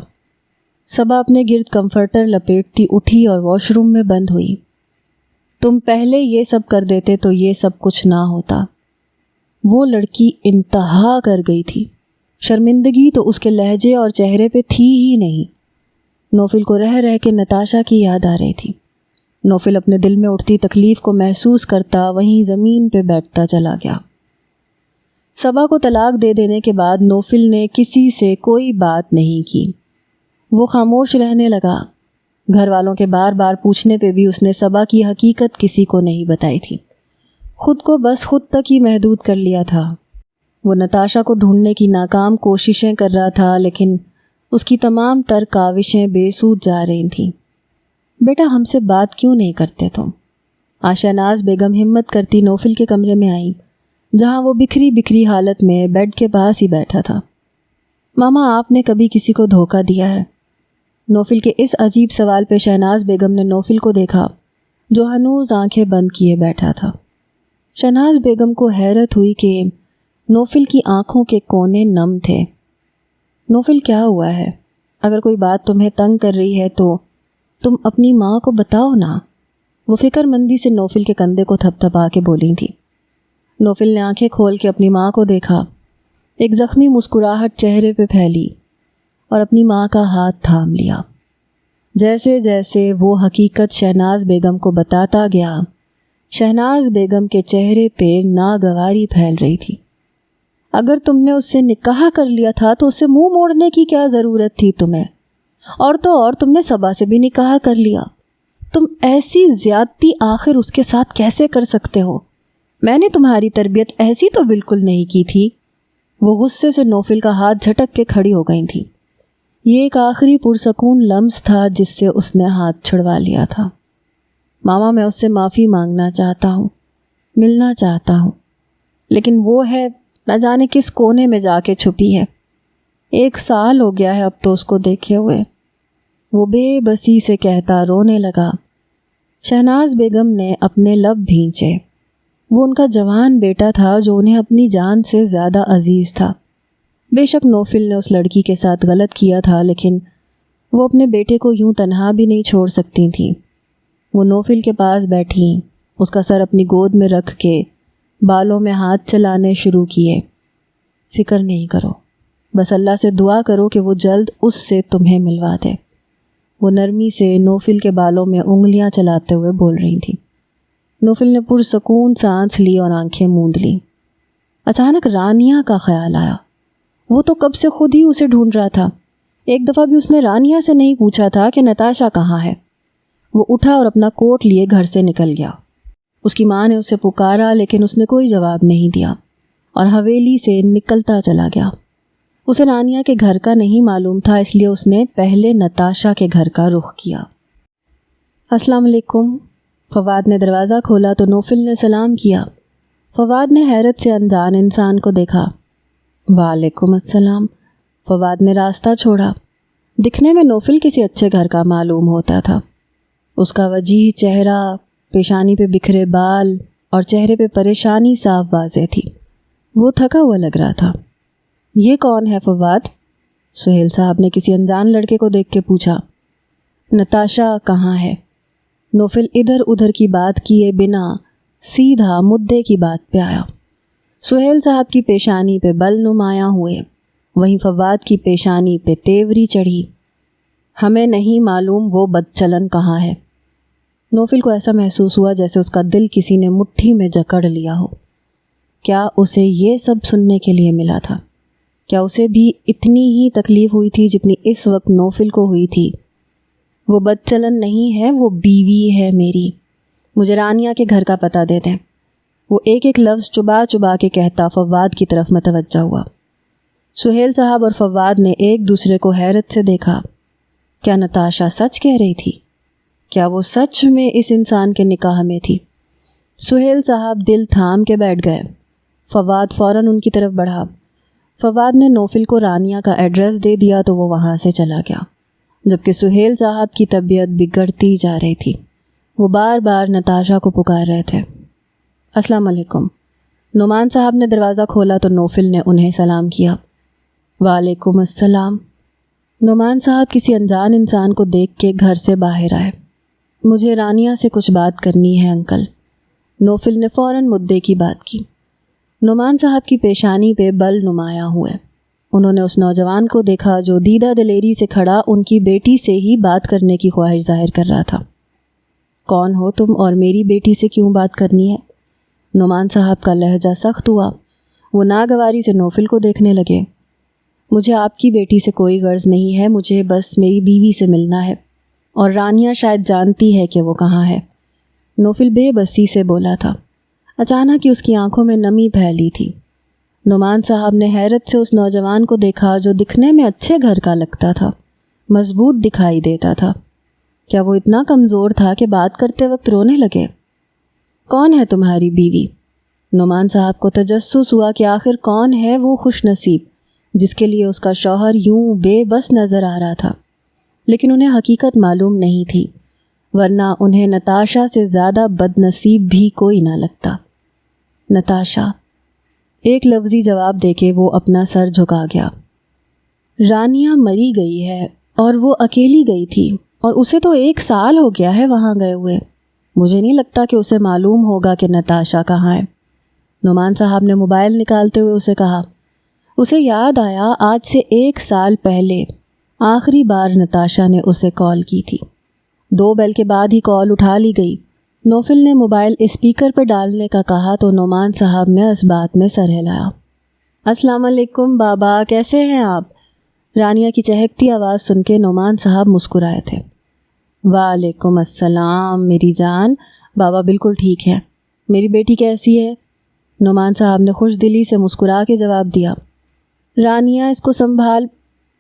صبا اپنے گرد کمفرٹر لپیٹتی اٹھی اور واش روم میں بند ہوئی۔ تم پہلے یہ سب کر دیتے تو یہ سب کچھ نہ ہوتا۔ وہ لڑکی انتہا کر گئی تھی۔ شرمندگی تو اس کے لہجے اور چہرے پہ تھی ہی نہیں۔ نوفل کو رہ رہ کے نتاشا کی یاد آ رہی تھی۔ نوفل اپنے دل میں اٹھتی تکلیف کو محسوس کرتا وہیں زمین پہ بیٹھتا چلا گیا۔ صبا کو طلاق دے دینے کے بعد نوفل نے کسی سے کوئی بات نہیں کی۔ وہ خاموش رہنے لگا۔ گھر والوں کے بار بار پوچھنے پہ بھی اس نے صبا کی حقیقت کسی کو نہیں بتائی تھی۔ خود کو بس خود تک ہی محدود کر لیا تھا۔ وہ نتاشا کو ڈھونڈنے کی ناکام کوششیں کر رہا تھا، لیکن اس کی تمام تر کاوشیں بے سود جا رہی تھیں۔ بیٹا ہم سے بات کیوں نہیں کرتے تم؟ شہناز بیگم ہمت کرتی نوفل کے کمرے میں آئی، جہاں وہ بکھری بکھری حالت میں بیڈ کے پاس ہی بیٹھا تھا۔ ماما آپ نے کبھی کسی کو دھوکہ دیا ہے؟ نوفل کے اس عجیب سوال پہ شہناز بیگم نے نوفل کو دیکھا، جو ہنوز آنکھیں بند کیے بیٹھا تھا۔ شہناز بیگم کو حیرت ہوئی کہ نوفل کی آنکھوں کے کونے نم تھے۔ نوفل کیا ہوا ہے؟ اگر کوئی بات تمہیں تنگ کر رہی ہے تو تم اپنی ماں کو بتاؤ نا۔ وہ فکر مندی سے نوفل کے کندھے کو تھپ تھپا کے بولی تھی۔ نوفل نے آنکھیں کھول کے اپنی ماں کو دیکھا۔ ایک زخمی مسکراہٹ چہرے پہ پھیلی اور اپنی ماں کا ہاتھ تھام لیا۔ جیسے جیسے وہ حقیقت شہناز بیگم کو بتاتا گیا، شہناز بیگم کے چہرے پہ ناگواری پھیل رہی تھی۔ اگر تم نے اس سے نکاح کر لیا تھا تو اس سے منہ موڑنے کی کیا ضرورت تھی تمہیں؟ اور تو اور تم نے صبا سے بھی نکاح کر لیا۔ تم ایسی زیادتی آخر اس کے ساتھ کیسے کر سکتے ہو؟ میں نے تمہاری تربیت ایسی تو بالکل نہیں کی تھی۔ وہ غصے سے نوفل کا ہاتھ جھٹک کے کھڑی ہو گئی تھی۔ یہ ایک آخری پرسکون لمس تھا جس سے اس نے ہاتھ چھڑوا لیا تھا۔ ماما میں اس سے معافی مانگنا چاہتا ہوں، ملنا چاہتا ہوں، لیکن وہ ہے نہ جانے کس کونے میں جا کے چھپی ہے۔ 1 سال ہو گیا ہے اب تو اس کو دیکھے ہوئے، وہ بے بسی سے کہتا رونے لگا۔ شہناز بیگم نے اپنے لب بھینچے۔ وہ ان کا جوان بیٹا تھا جو انہیں اپنی جان سے زیادہ عزیز تھا۔ بے شک نوفل نے اس لڑکی کے ساتھ غلط کیا تھا، لیکن وہ اپنے بیٹے کو یوں تنہا بھی نہیں چھوڑ سکتی تھیں۔ وہ نوفل کے پاس بیٹھیں، اس کا سر اپنی گود میں رکھ کے بالوں میں ہاتھ چلانے شروع کیے۔ فکر نہیں کرو، بس اللہ سے دعا کرو کہ وہ جلد اس سے تمہیں ملوا دے۔ وہ نرمی سے نوفل کے بالوں میں انگلیاں چلاتے ہوئے بول رہی تھیں۔ نوفل نے پرسکون سانس لی اور آنکھیں موند لیں۔ اچانک رانیہ کا خیال آیا۔ وہ تو کب سے خود ہی اسے ڈھونڈ رہا تھا۔ ایک دفعہ بھی اس نے رانیہ سے نہیں پوچھا تھا کہ نتاشا کہاں ہے۔ وہ اٹھا اور اپنا کوٹ لیے گھر سے نکل گیا۔ اس کی ماں نے اسے پکارا لیکن اس نے کوئی جواب نہیں دیا اور حویلی سے نکلتا چلا گیا۔ اسے رانیہ کے گھر کا نہیں معلوم تھا، اس لیے اس نے پہلے نتاشا کے گھر کا رخ کیا۔ السلام علیکم۔ فواد نے دروازہ کھولا تو نوفل نے سلام کیا۔ فواد نے حیرت سے انجان انسان کو دیکھا۔ وعلیکم السلام۔ فواد نے راستہ چھوڑا۔ دکھنے میں نوفل کسی اچھے گھر کا معلوم ہوتا تھا۔ اس کا وجیح چہرہ، پیشانی پہ بکھرے بال اور چہرے پہ پریشانی صاف واضح تھی۔ وہ تھکا ہوا لگ رہا تھا۔ یہ کون ہے فواد؟ سہیل صاحب نے کسی انجان لڑکے کو دیکھ کے پوچھا۔ نتاشا کہاں ہے؟ نوفل ادھر ادھر کی بات کیے بنا سیدھا مدعے کی بات پہ آیا۔ سہیل صاحب کی پیشانی پہ بل نمایاں ہوئے، وہیں فواد کی پیشانی پہ تیوری چڑھی۔ ہمیں نہیں معلوم وہ بدچلن کہاں ہے۔ نوفل کو ایسا محسوس ہوا جیسے اس کا دل کسی نے مٹھی میں جکڑ لیا ہو۔ کیا اسے یہ سب سننے کے لیے ملا تھا؟ کیا اسے بھی اتنی ہی تکلیف ہوئی تھی جتنی اس وقت نوفل کو ہوئی تھی؟ وہ بدچلن نہیں ہے، وہ بیوی ہے میری۔ مجھے رانیہ کے گھر کا پتہ دے دیں۔ وہ ایک ایک لفظ چبا چبا کے کہتا فواد کی طرف متوجہ ہوا۔ سہیل صاحب اور فواد نے ایک دوسرے کو حیرت سے دیکھا۔ کیا نتاشا سچ کہہ رہی تھی؟ کیا وہ سچ میں اس انسان کے نکاح میں تھی؟ سہیل صاحب دل تھام کے بیٹھ گئے۔ فواد فوراً ان کی طرف بڑھا۔ فواد نے نوفل کو رانیہ کا ایڈریس دے دیا تو وہ وہاں سے چلا گیا، جبکہ سہیل صاحب کی طبیعت بگڑتی جا رہی تھی۔ وہ بار بار نتاشا کو پکار رہے تھے۔ السلام علیکم۔ نعمان صاحب نے دروازہ کھولا تو نوفل نے انہیں سلام کیا۔ وعلیکم السلام۔ نعمان صاحب کسی انجان انسان کو دیکھ کے گھر سے باہر آئے۔ مجھے رانیہ سے کچھ بات کرنی ہے انکل۔ نوفل نے فوراً مدعے کی بات کی۔ نعمان صاحب کی پیشانی پہ بل نمایاں ہوئے۔ انہوں نے اس نوجوان کو دیکھا جو دیدہ دلیری سے کھڑا ان کی بیٹی سے ہی بات کرنے کی خواہش ظاہر کر رہا تھا۔ کون ہو تم اور میری بیٹی سے کیوں بات کرنی ہے؟ نعمان صاحب کا لہجہ سخت ہوا۔ وہ ناگواری سے نوفل کو دیکھنے لگے۔ مجھے آپ کی بیٹی سے کوئی غرض نہیں ہے، مجھے بس میری بیوی سے ملنا ہے، اور رانیہ شاید جانتی ہے کہ وہ کہاں ہے۔ نوفل بے بسی سے بولا تھا۔ اچانک ہی اس کی آنکھوں میں نمی پھیلی تھی۔ نعمان صاحب نے حیرت سے اس نوجوان کو دیکھا جو دکھنے میں اچھے گھر کا لگتا تھا، مضبوط دکھائی دیتا تھا۔ کیا وہ اتنا کمزور تھا کہ بات کرتے وقت رونے لگے؟ کون ہے تمہاری بیوی؟ نعمان صاحب کو تجسس ہوا کہ آخر کون ہے وہ خوش نصیب جس کے لیے اس کا شوہر یوں بے بس نظر آ رہا تھا، لیکن انہیں حقیقت معلوم نہیں تھی، ورنہ انہیں نتاشا سے زیادہ بد نصیب بھی کوئی نہ لگتا۔ نتاشا، ایک لفظی جواب دے کے وہ اپنا سر جھکا گیا۔ رانیہ مری گئی ہے اور وہ اکیلی گئی تھی، اور اسے تو 1 سال ہو گیا ہے وہاں گئے ہوئے۔ مجھے نہیں لگتا کہ اسے معلوم ہوگا کہ نتاشا کہاں ہے۔ نعمان صاحب نے موبائل نکالتے ہوئے اسے کہا۔ اسے یاد آیا آج سے 1 سال پہلے آخری بار نتاشا نے اسے کال کی تھی۔ 2 بیل کے بعد ہی کال اٹھا لی گئی۔ نوفل نے موبائل اسپیکر پہ ڈالنے کا کہا تو نعمان صاحب نے اس بات میں سر ہلایا۔ السلام علیکم بابا، کیسے ہیں آپ؟ رانیہ کی چہکتی آواز سن کے نعمان صاحب مسکرائے تھے۔ وعلیکم السلام میری جان، بابا بالکل ٹھیک ہے۔ میری بیٹی کیسی ہے؟ نعمان صاحب نے خوش دلی سے مسکرا کے جواب دیا۔ رانیہ اس کو سنبھال۔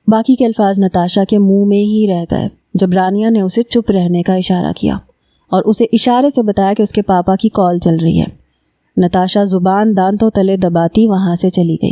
باقی کے الفاظ نتاشا کے منہ میں ہی رہ گئے جب رانیہ نے اسے چپ رہنے کا اشارہ کیا اور اسے اشارے سے بتایا کہ اس کے پاپا کی کال چل رہی ہے۔ نتاشا زبان دانتوں تلے دباتی وہاں سے چلی گئی۔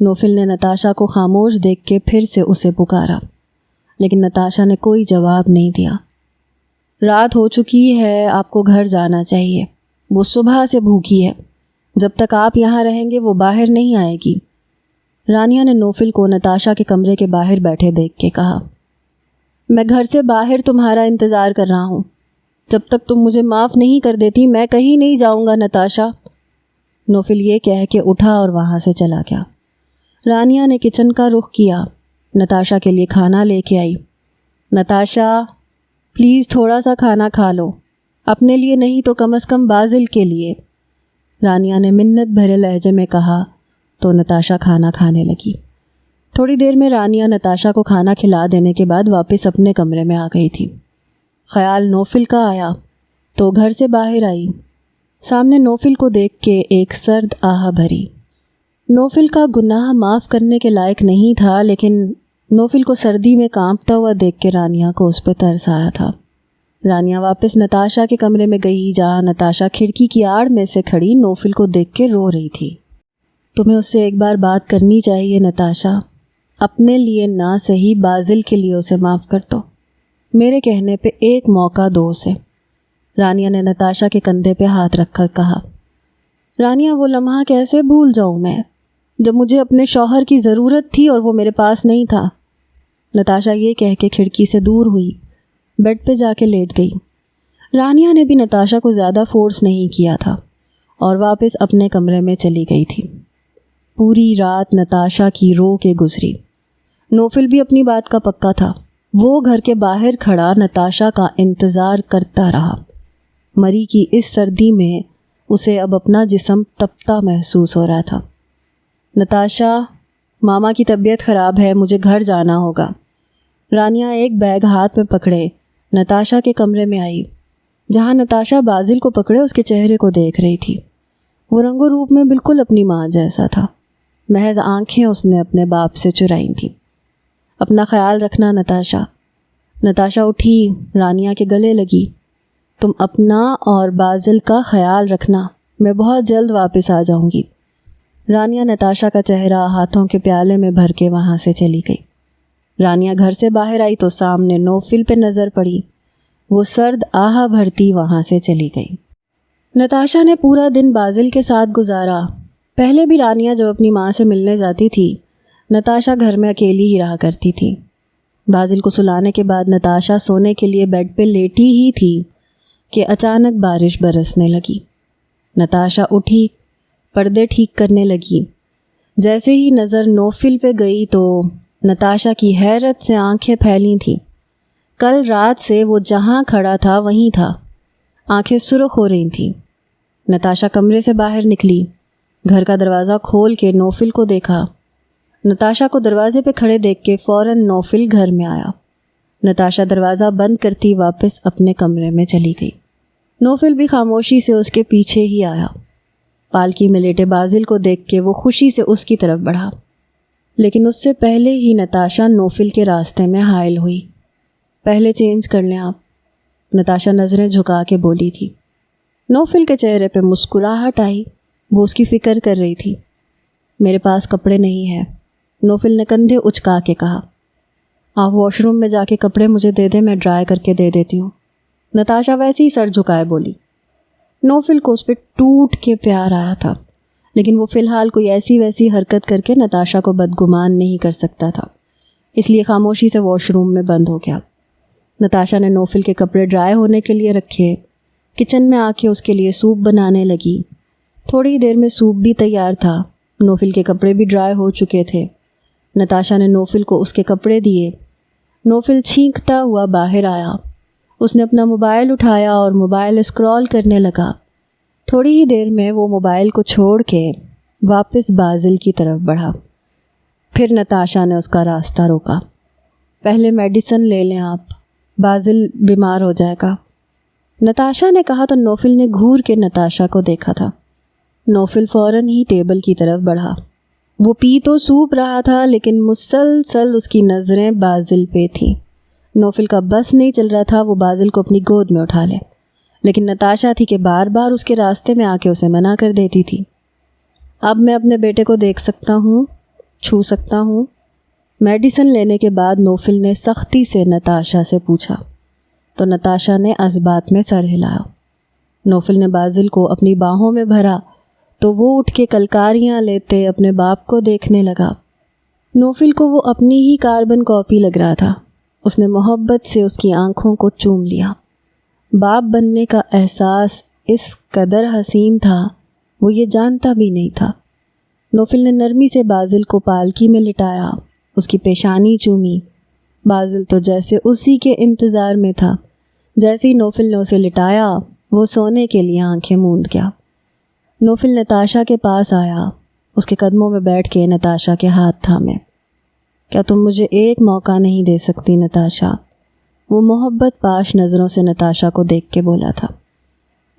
نوفل نے نتاشا کو خاموش دیکھ کے پھر سے اسے پکارا، لیکن نتاشا نے کوئی جواب نہیں دیا۔ رات ہو چکی ہے، آپ کو گھر جانا چاہیے، وہ صبح سے بھوکی ہے، جب تک آپ یہاں رہیں گے وہ باہر نہیں آئے گی۔ رانیہ نے نوفل کو نتاشا کے کمرے کے باہر بیٹھے دیکھ کے کہا، میں گھر سے باہر تمہارا انتظار کر رہا ہوں، جب تک تم مجھے معاف نہیں کر دیتی میں کہیں نہیں جاؤں گا نتاشا۔ نوفل یہ کہہ کے اٹھا اور وہاں سے چلا گیا۔ رانیہ نے کچن کا رخ کیا، نتاشا کے لیے کھانا لے کے آئی۔ نتاشا پلیز تھوڑا سا کھانا کھا لو، اپنے لیے نہیں تو کم از کم بازل کے لیے، رانیہ نے منت بھرے لہجے میں کہا تو نتاشا کھانا کھانے لگی۔ تھوڑی دیر میں رانیہ نتاشا کو کھانا کھلا دینے کے بعد واپس اپنے کمرے میں آ گئی تھی۔ خیال نوفل کا آیا تو گھر سے باہر آئی، سامنے نوفل کو دیکھ کے ایک سرد آہ بھری۔ نوفل کا گناہ معاف کرنے کے لائق نہیں تھا، لیکن نوفل کو سردی میں کانپتا ہوا دیکھ کے رانیہ کو اس پہ ترس آیا تھا۔ رانیہ واپس نتاشا کے کمرے میں گئی، جہاں نتاشا کھڑکی کی آڑ میں سے کھڑی نوفل کو دیکھ کے رو رہی تھی۔ تمہیں اس سے ایک بار بات کرنی چاہیے نتاشا، اپنے لیے نہ صحیح بازل کے لیے اسے معاف کر دو، میرے کہنے پہ ایک موقع دو اسے، رانیہ نے نتاشا کے کندھے پہ ہاتھ رکھ کر کہا۔ رانیہ وہ لمحہ کیسے بھول جاؤں میں جب مجھے اپنے شوہر کی ضرورت تھی اور وہ میرے پاس نہیں تھا۔ نتاشا یہ کہہ کے کھڑکی سے دور ہوئی، بیڈ پہ جا کے لیٹ گئی۔ رانیہ نے بھی نتاشا کو زیادہ فورس نہیں کیا تھا اور واپس اپنے کمرے میں چلی گئی تھی۔ پوری رات نتاشا کی رو کے گزری۔ نوفل بھی اپنی بات کا پکا تھا، وہ گھر کے باہر کھڑا نتاشا کا انتظار کرتا رہا۔ مری کی اس سردی میں اسے اب اپنا جسم تپتا محسوس ہو رہا تھا۔ نتاشا، ماما کی طبیعت خراب ہے، مجھے گھر جانا ہوگا۔ رانیہ ایک بیگ ہاتھ میں پکڑے نتاشا کے کمرے میں آئی، جہاں نتاشا بازل کو پکڑے اس کے چہرے کو دیکھ رہی تھی۔ وہ رنگ و روپ میں بالکل اپنی ماں جیسا تھا، محض آنکھیں اس نے اپنے باپ سے چرائی تھیں۔ اپنا خیال رکھنا نتاشا۔ نتاشا اٹھی، رانیہ کے گلے لگی۔ تم اپنا اور بازل کا خیال رکھنا، میں بہت جلد واپس آ جاؤں گی۔ رانیہ نتاشا کا چہرہ ہاتھوں کے پیالے میں بھر کے وہاں سے چلی گئی۔ رانیہ گھر سے باہر آئی تو سامنے نوفل پہ نظر پڑی، وہ سرد آہ بھرتی وہاں سے چلی گئی۔ نتاشا نے پورا دن بازل کے ساتھ گزارا۔ پہلے بھی رانیہ جب اپنی ماں سے ملنے جاتی تھی، نتاشا گھر میں اکیلی ہی رہا کرتی تھی۔ بازل کو سلانے کے بعد نتاشا سونے کے لیے بیڈ پہ لیٹی ہی تھی کہ اچانک بارش برسنے لگی۔ نتاشا اٹھی، پردے ٹھیک کرنے لگی۔ جیسے ہی نظر نوفل پہ گئی تو نتاشا کی حیرت سے آنکھیں پھیلی تھیں۔ کل رات سے وہ جہاں کھڑا تھا وہیں تھا، آنکھیں سرخ ہو رہی تھیں۔ نتاشا کمرے سے باہر نکلی، گھر کا دروازہ کھول کے نوفل کو دیکھا۔ نتاشا کو دروازے پہ کھڑے دیکھ کے فوراً نوفل گھر میں آیا۔ نتاشا دروازہ بند کرتی واپس اپنے کمرے میں چلی گئی۔ نوفل بھی خاموشی سے اس کے پیچھے ہی آیا۔ پالکی میں لیٹے بازل کو دیکھ کے وہ خوشی سے اس کی طرف بڑھا، لیکن اس سے پہلے ہی نتاشا نوفل کے راستے میں حائل ہوئی۔ پہلے چینج کر لیں آپ، نتاشا نظریں جھکا کے بولی تھی۔ نوفل کے چہرے پہ مسکراہٹ آئی، وہ اس کی فکر کر رہی تھی۔ میرے پاس کپڑے نہیں ہیں، نوفل نے کندھے اچکا کے کہا۔ آپ واش روم میں جا کے کپڑے مجھے دے دیں، میں ڈرائی کر کے دے دیتی ہوں، نتاشا ویسے ہی سر جھکائے بولی۔ نوفل کو اس پہ ٹوٹ کے پیار آیا تھا، لیکن وہ فی الحال کوئی ایسی ویسی حرکت کر کے نتاشا کو بدگمان نہیں کر سکتا تھا، اس لیے خاموشی سے واش روم میں بند ہو گیا۔ نتاشا نے نوفل کے کپڑے ڈرائی ہونے کے لیے رکھے، کچن میں آ کے اس کے لیے سوپ بنانے لگی۔ تھوڑی دیر میں سوپ بھی تیار تھا، نوفل کے کپڑے بھی ڈرائی ہو چکے تھے۔ نتاشا نے نوفل کو اس کے کپڑے دیے۔ نوفل چھینکتا ہوا باہر آیا، اس نے اپنا موبائل اٹھایا اور موبائل اسکرول کرنے لگا۔ تھوڑی ہی دیر میں وہ موبائل کو چھوڑ کے واپس بازل کی طرف بڑھا۔ پھر نتاشا نے اس کا راستہ روکا۔ پہلے میڈیسن لے لیں آپ، بازل بیمار ہو جائے گا، نتاشا نے کہا تو نوفل نے گھور کے نتاشا کو دیکھا تھا۔ نوفل فوراً ہی ٹیبل کی طرف بڑھا۔ وہ پی تو سوپ رہا تھا، لیکن مسلسل اس کی نظریں بازل پہ تھیں۔ نوفل کا بس نہیں چل رہا تھا وہ بازل کو اپنی گود میں اٹھا لے، لیکن نتاشا تھی کہ بار بار اس کے راستے میں آ کے اسے منع کر دیتی تھی۔ اب میں اپنے بیٹے کو دیکھ سکتا ہوں؟ چھو سکتا ہوں؟ میڈیسن لینے کے بعد نوفل نے سختی سے نتاشا سے پوچھا تو نتاشا نے اس بات میں سر ہلایا۔ نوفل نے بازل کو اپنی باہوں میں بھرا تو وہ اٹھ کے کلکاریاں لیتے اپنے باپ کو دیکھنے لگا۔ نوفل کو وہ اپنی ہی کاربن کاپی لگ رہا تھا۔ اس نے محبت سے اس کی آنکھوں کو چوم لیا۔ باپ بننے کا احساس اس قدر حسین تھا، وہ یہ جانتا بھی نہیں تھا۔ نوفل نے نرمی سے بازل کو پالکی میں لٹایا، اس کی پیشانی چومی۔ بازل تو جیسے اسی کے انتظار میں تھا۔ جیسے ہی نوفل نے اسے لٹایا وہ سونے کے لیے آنکھیں موند گیا۔ نوفل نتاشا کے پاس آیا، اس کے قدموں میں بیٹھ کے نتاشا کے ہاتھ تھامے۔ کیا تم مجھے ایک موقع نہیں دے سکتی نتاشا؟ وہ محبت پاش نظروں سے نتاشا کو دیکھ کے بولا تھا۔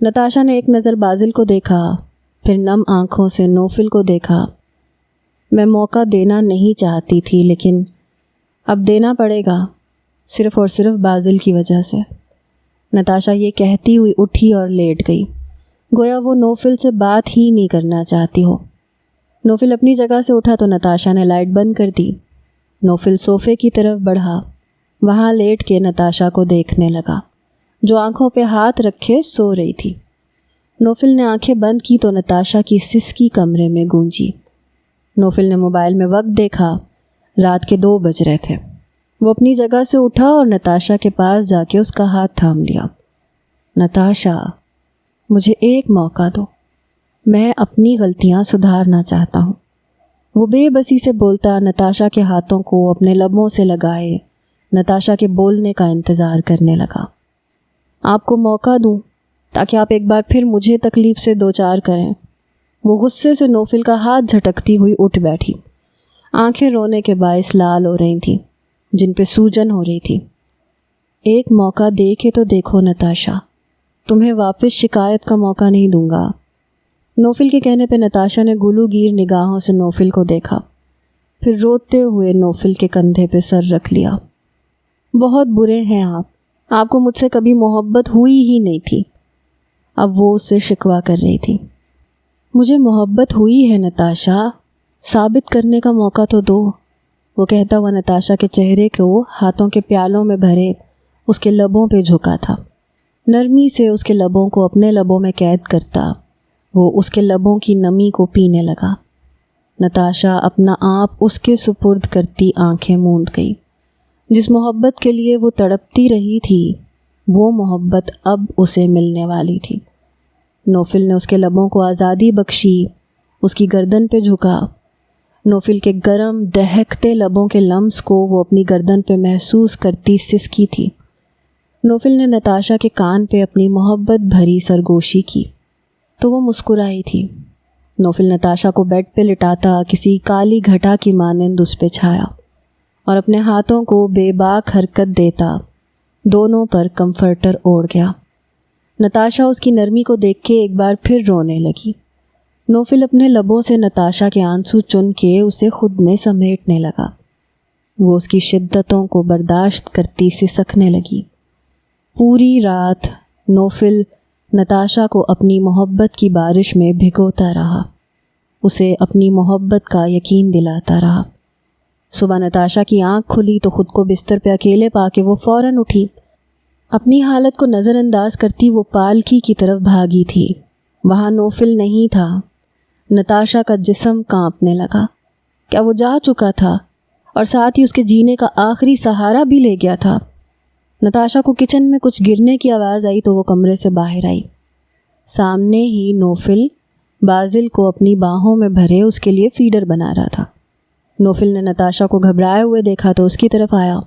نتاشا نے ایک نظر بازل کو دیکھا، پھر نم آنکھوں سے نوفل کو دیکھا۔ میں موقع دینا نہیں چاہتی تھی لیکن اب دینا پڑے گا، صرف اور صرف بازل کی وجہ سے۔ نتاشا یہ کہتی ہوئی اٹھی اور لیٹ گئی، گویا وہ نوفل سے بات ہی نہیں کرنا چاہتی ہو۔ نوفل اپنی جگہ سے اٹھا تو نتاشا نے لائٹ بند کر دی۔ نوفل صوفے کی طرف بڑھا، وہاں لیٹ کے نتاشا کو دیکھنے لگا جو آنکھوں پہ ہاتھ رکھے سو رہی تھی۔ نوفل نے آنکھیں بند کی تو نتاشا کی سسکی کمرے میں گونجی۔ نوفل نے موبائل میں وقت دیکھا، رات کے 2 بج رہے تھے۔ وہ اپنی جگہ سے اٹھا اور نتاشا کے پاس جا کے اس کا ہاتھ تھام لیا۔ نتاشا، مجھے ایک موقع دو، میں اپنی غلطیاں سدھارنا چاہتا ہوں۔ وہ بے بسی سے بولتا نتاشا کے ہاتھوں کو اپنے لبوں سے لگائے نتاشا کے بولنے کا انتظار کرنے لگا۔ آپ کو موقع دوں تاکہ آپ ایک بار پھر مجھے تکلیف سے دوچار کریں۔ وہ غصے سے نوفل کا ہاتھ جھٹکتی ہوئی اٹھ بیٹھی۔ آنکھیں رونے کے باعث لال ہو رہی تھیں، جن پہ سوجن ہو رہی تھی۔ ایک موقع دے کے تو دیکھو نتاشا، تمہیں واپس شکایت کا موقع نہیں دوں گا۔ نوفل کے کہنے پہ نتاشا نے گلو گیر نگاہوں سے نوفل کو دیکھا، پھر روتے ہوئے نوفل کے کندھے پہ سر رکھ لیا۔ بہت برے ہیں آپ کو مجھ سے کبھی محبت ہوئی ہی نہیں تھی۔ اب وہ اس سے شکوہ کر رہی تھی۔ مجھے محبت ہوئی ہے نتاشا، ثابت کرنے کا موقع تو دو۔ وہ کہتا ہوا نتاشا کے چہرے کو ہاتھوں کے پیالوں میں بھرے اس کے لبوں پہ جھکا تھا۔ نرمی سے اس کے لبوں کو اپنے لبوں میں قید کرتا وہ اس کے لبوں کی نمی کو پینے لگا۔ نتاشا اپنا آپ اس کے سپرد کرتی آنکھیں موند گئی۔ جس محبت کے لیے وہ تڑپتی رہی تھی وہ محبت اب اسے ملنے والی تھی۔ نوفل نے اس کے لبوں کو آزادی بخشی، اس کی گردن پہ جھکا۔ نوفل کے گرم دہکتے لبوں کے لمس کو وہ اپنی گردن پہ محسوس کرتی سسکی تھی۔ نوفل نے نتاشا کے کان پہ اپنی محبت بھری سرگوشی کی تو وہ مسکرائی تھی۔ نوفل نتاشا کو بیڈ پہ لٹاتا کسی کالی گھٹا کی مانند اس پہ چھایا اور اپنے ہاتھوں کو بے باک حرکت دیتا دونوں پر کمفرٹر اوڑھ گیا۔ نتاشا اس کی نرمی کو دیکھ کے ایک بار پھر رونے لگی۔ نوفل اپنے لبوں سے نتاشا کے آنسو چن کے اسے خود میں سمیٹنے لگا۔ وہ اس کی شدتوں کو برداشت کرتی سسکنے لگی۔ پوری رات نوفل نتاشا کو اپنی محبت کی بارش میں بھگوتا رہا، اسے اپنی محبت کا یقین دلاتا رہا۔ صبح نتاشا کی آنکھ کھلی تو خود کو بستر پہ اکیلے پا کے وہ فوراً اٹھی۔ اپنی حالت کو نظر انداز کرتی وہ پالکی کی طرف بھاگی تھی۔ وہاں نوفل نہیں تھا۔ نتاشا کا جسم کانپنے لگا۔ کیا وہ جا چکا تھا اور ساتھ ہی اس کے جینے کا آخری سہارا بھی لے گیا تھا؟ نتاشا کو کچن میں کچھ گرنے کی آواز آئی تو وہ کمرے سے باہر آئی۔ سامنے ہی نوفل بازل کو اپنی باہوں میں بھرے اس کے لیے فیڈر بنا رہا تھا۔ نوفل نے نتاشا کو گھبرائے ہوئے دیکھا تو اس کی طرف آیا۔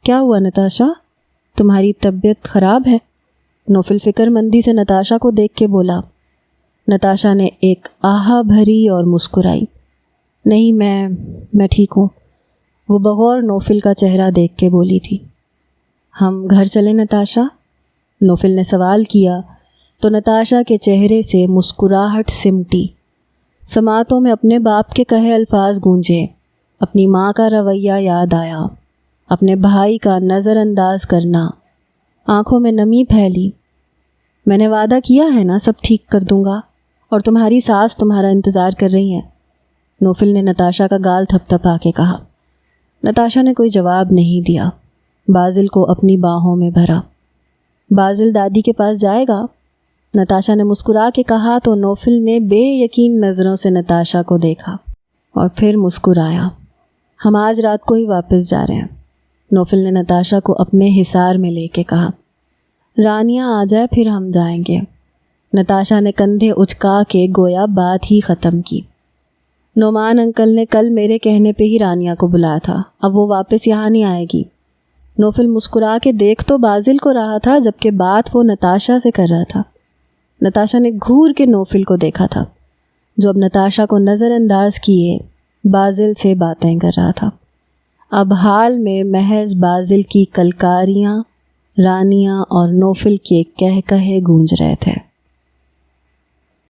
کیا ہوا نتاشا؟ تمہاری طبیعت خراب ہے؟ نوفل فکر مندی سے نتاشا کو دیکھ کے بولا۔ نتاشا نے ایک آہا بھری اور مسکرائی۔ نہیں، میں ٹھیک ہوں۔ وہ بغور نوفل کا چہرہ دیکھ کے بولی تھی۔ ہم گھر چلیں نتاشا؟ نوفل نے سوال کیا تو نتاشا کے چہرے سے مسکراہٹ سمٹی۔ سماعتوں میں اپنے باپ کے کہے الفاظ گونجے، اپنی ماں کا رویہ یاد آیا، اپنے بھائی کا نظر انداز کرنا، آنکھوں میں نمی پھیلی۔ میں نے وعدہ کیا ہے نا سب ٹھیک کر دوں گا، اور تمہاری ساس تمہارا انتظار کر رہی ہیں۔ نوفل نے نتاشا کا گال تھپتھپا کے کہا۔ نتاشا نے کوئی جواب نہیں دیا، بازل کو اپنی باہوں میں بھرا۔ بازل دادی کے پاس جائے گا؟ نتاشا نے مسکرا کے کہا تو نوفل نے بے یقین نظروں سے نتاشا کو دیکھا اور پھر مسکرایا۔ ہم آج رات کو ہی واپس جا رہے ہیں، نوفل نے نتاشا کو اپنے حصار میں لے کے کہا۔ رانیہ آ جائے پھر ہم جائیں گے۔ نتاشا نے کندھے اچکا کے گویا بات ہی ختم کی۔ نعمان انکل نے کل میرے کہنے پہ ہی رانیہ کو بلایا تھا، اب وہ واپس یہاں نہیں آئے گی۔ نوفل مسکرا کے دیکھ تو بازل کو رہا تھا جبکہ بات وہ نتاشا سے کر رہا تھا۔ نتاشا نے گھور کے نوفل کو دیکھا تھا جو اب نتاشا کو نظر انداز کیے بازل سے باتیں کر رہا تھا۔ اب حال میں محض بازل کی کلکاریاں، رانیہ اور نوفل کے کہے گونج رہے تھے۔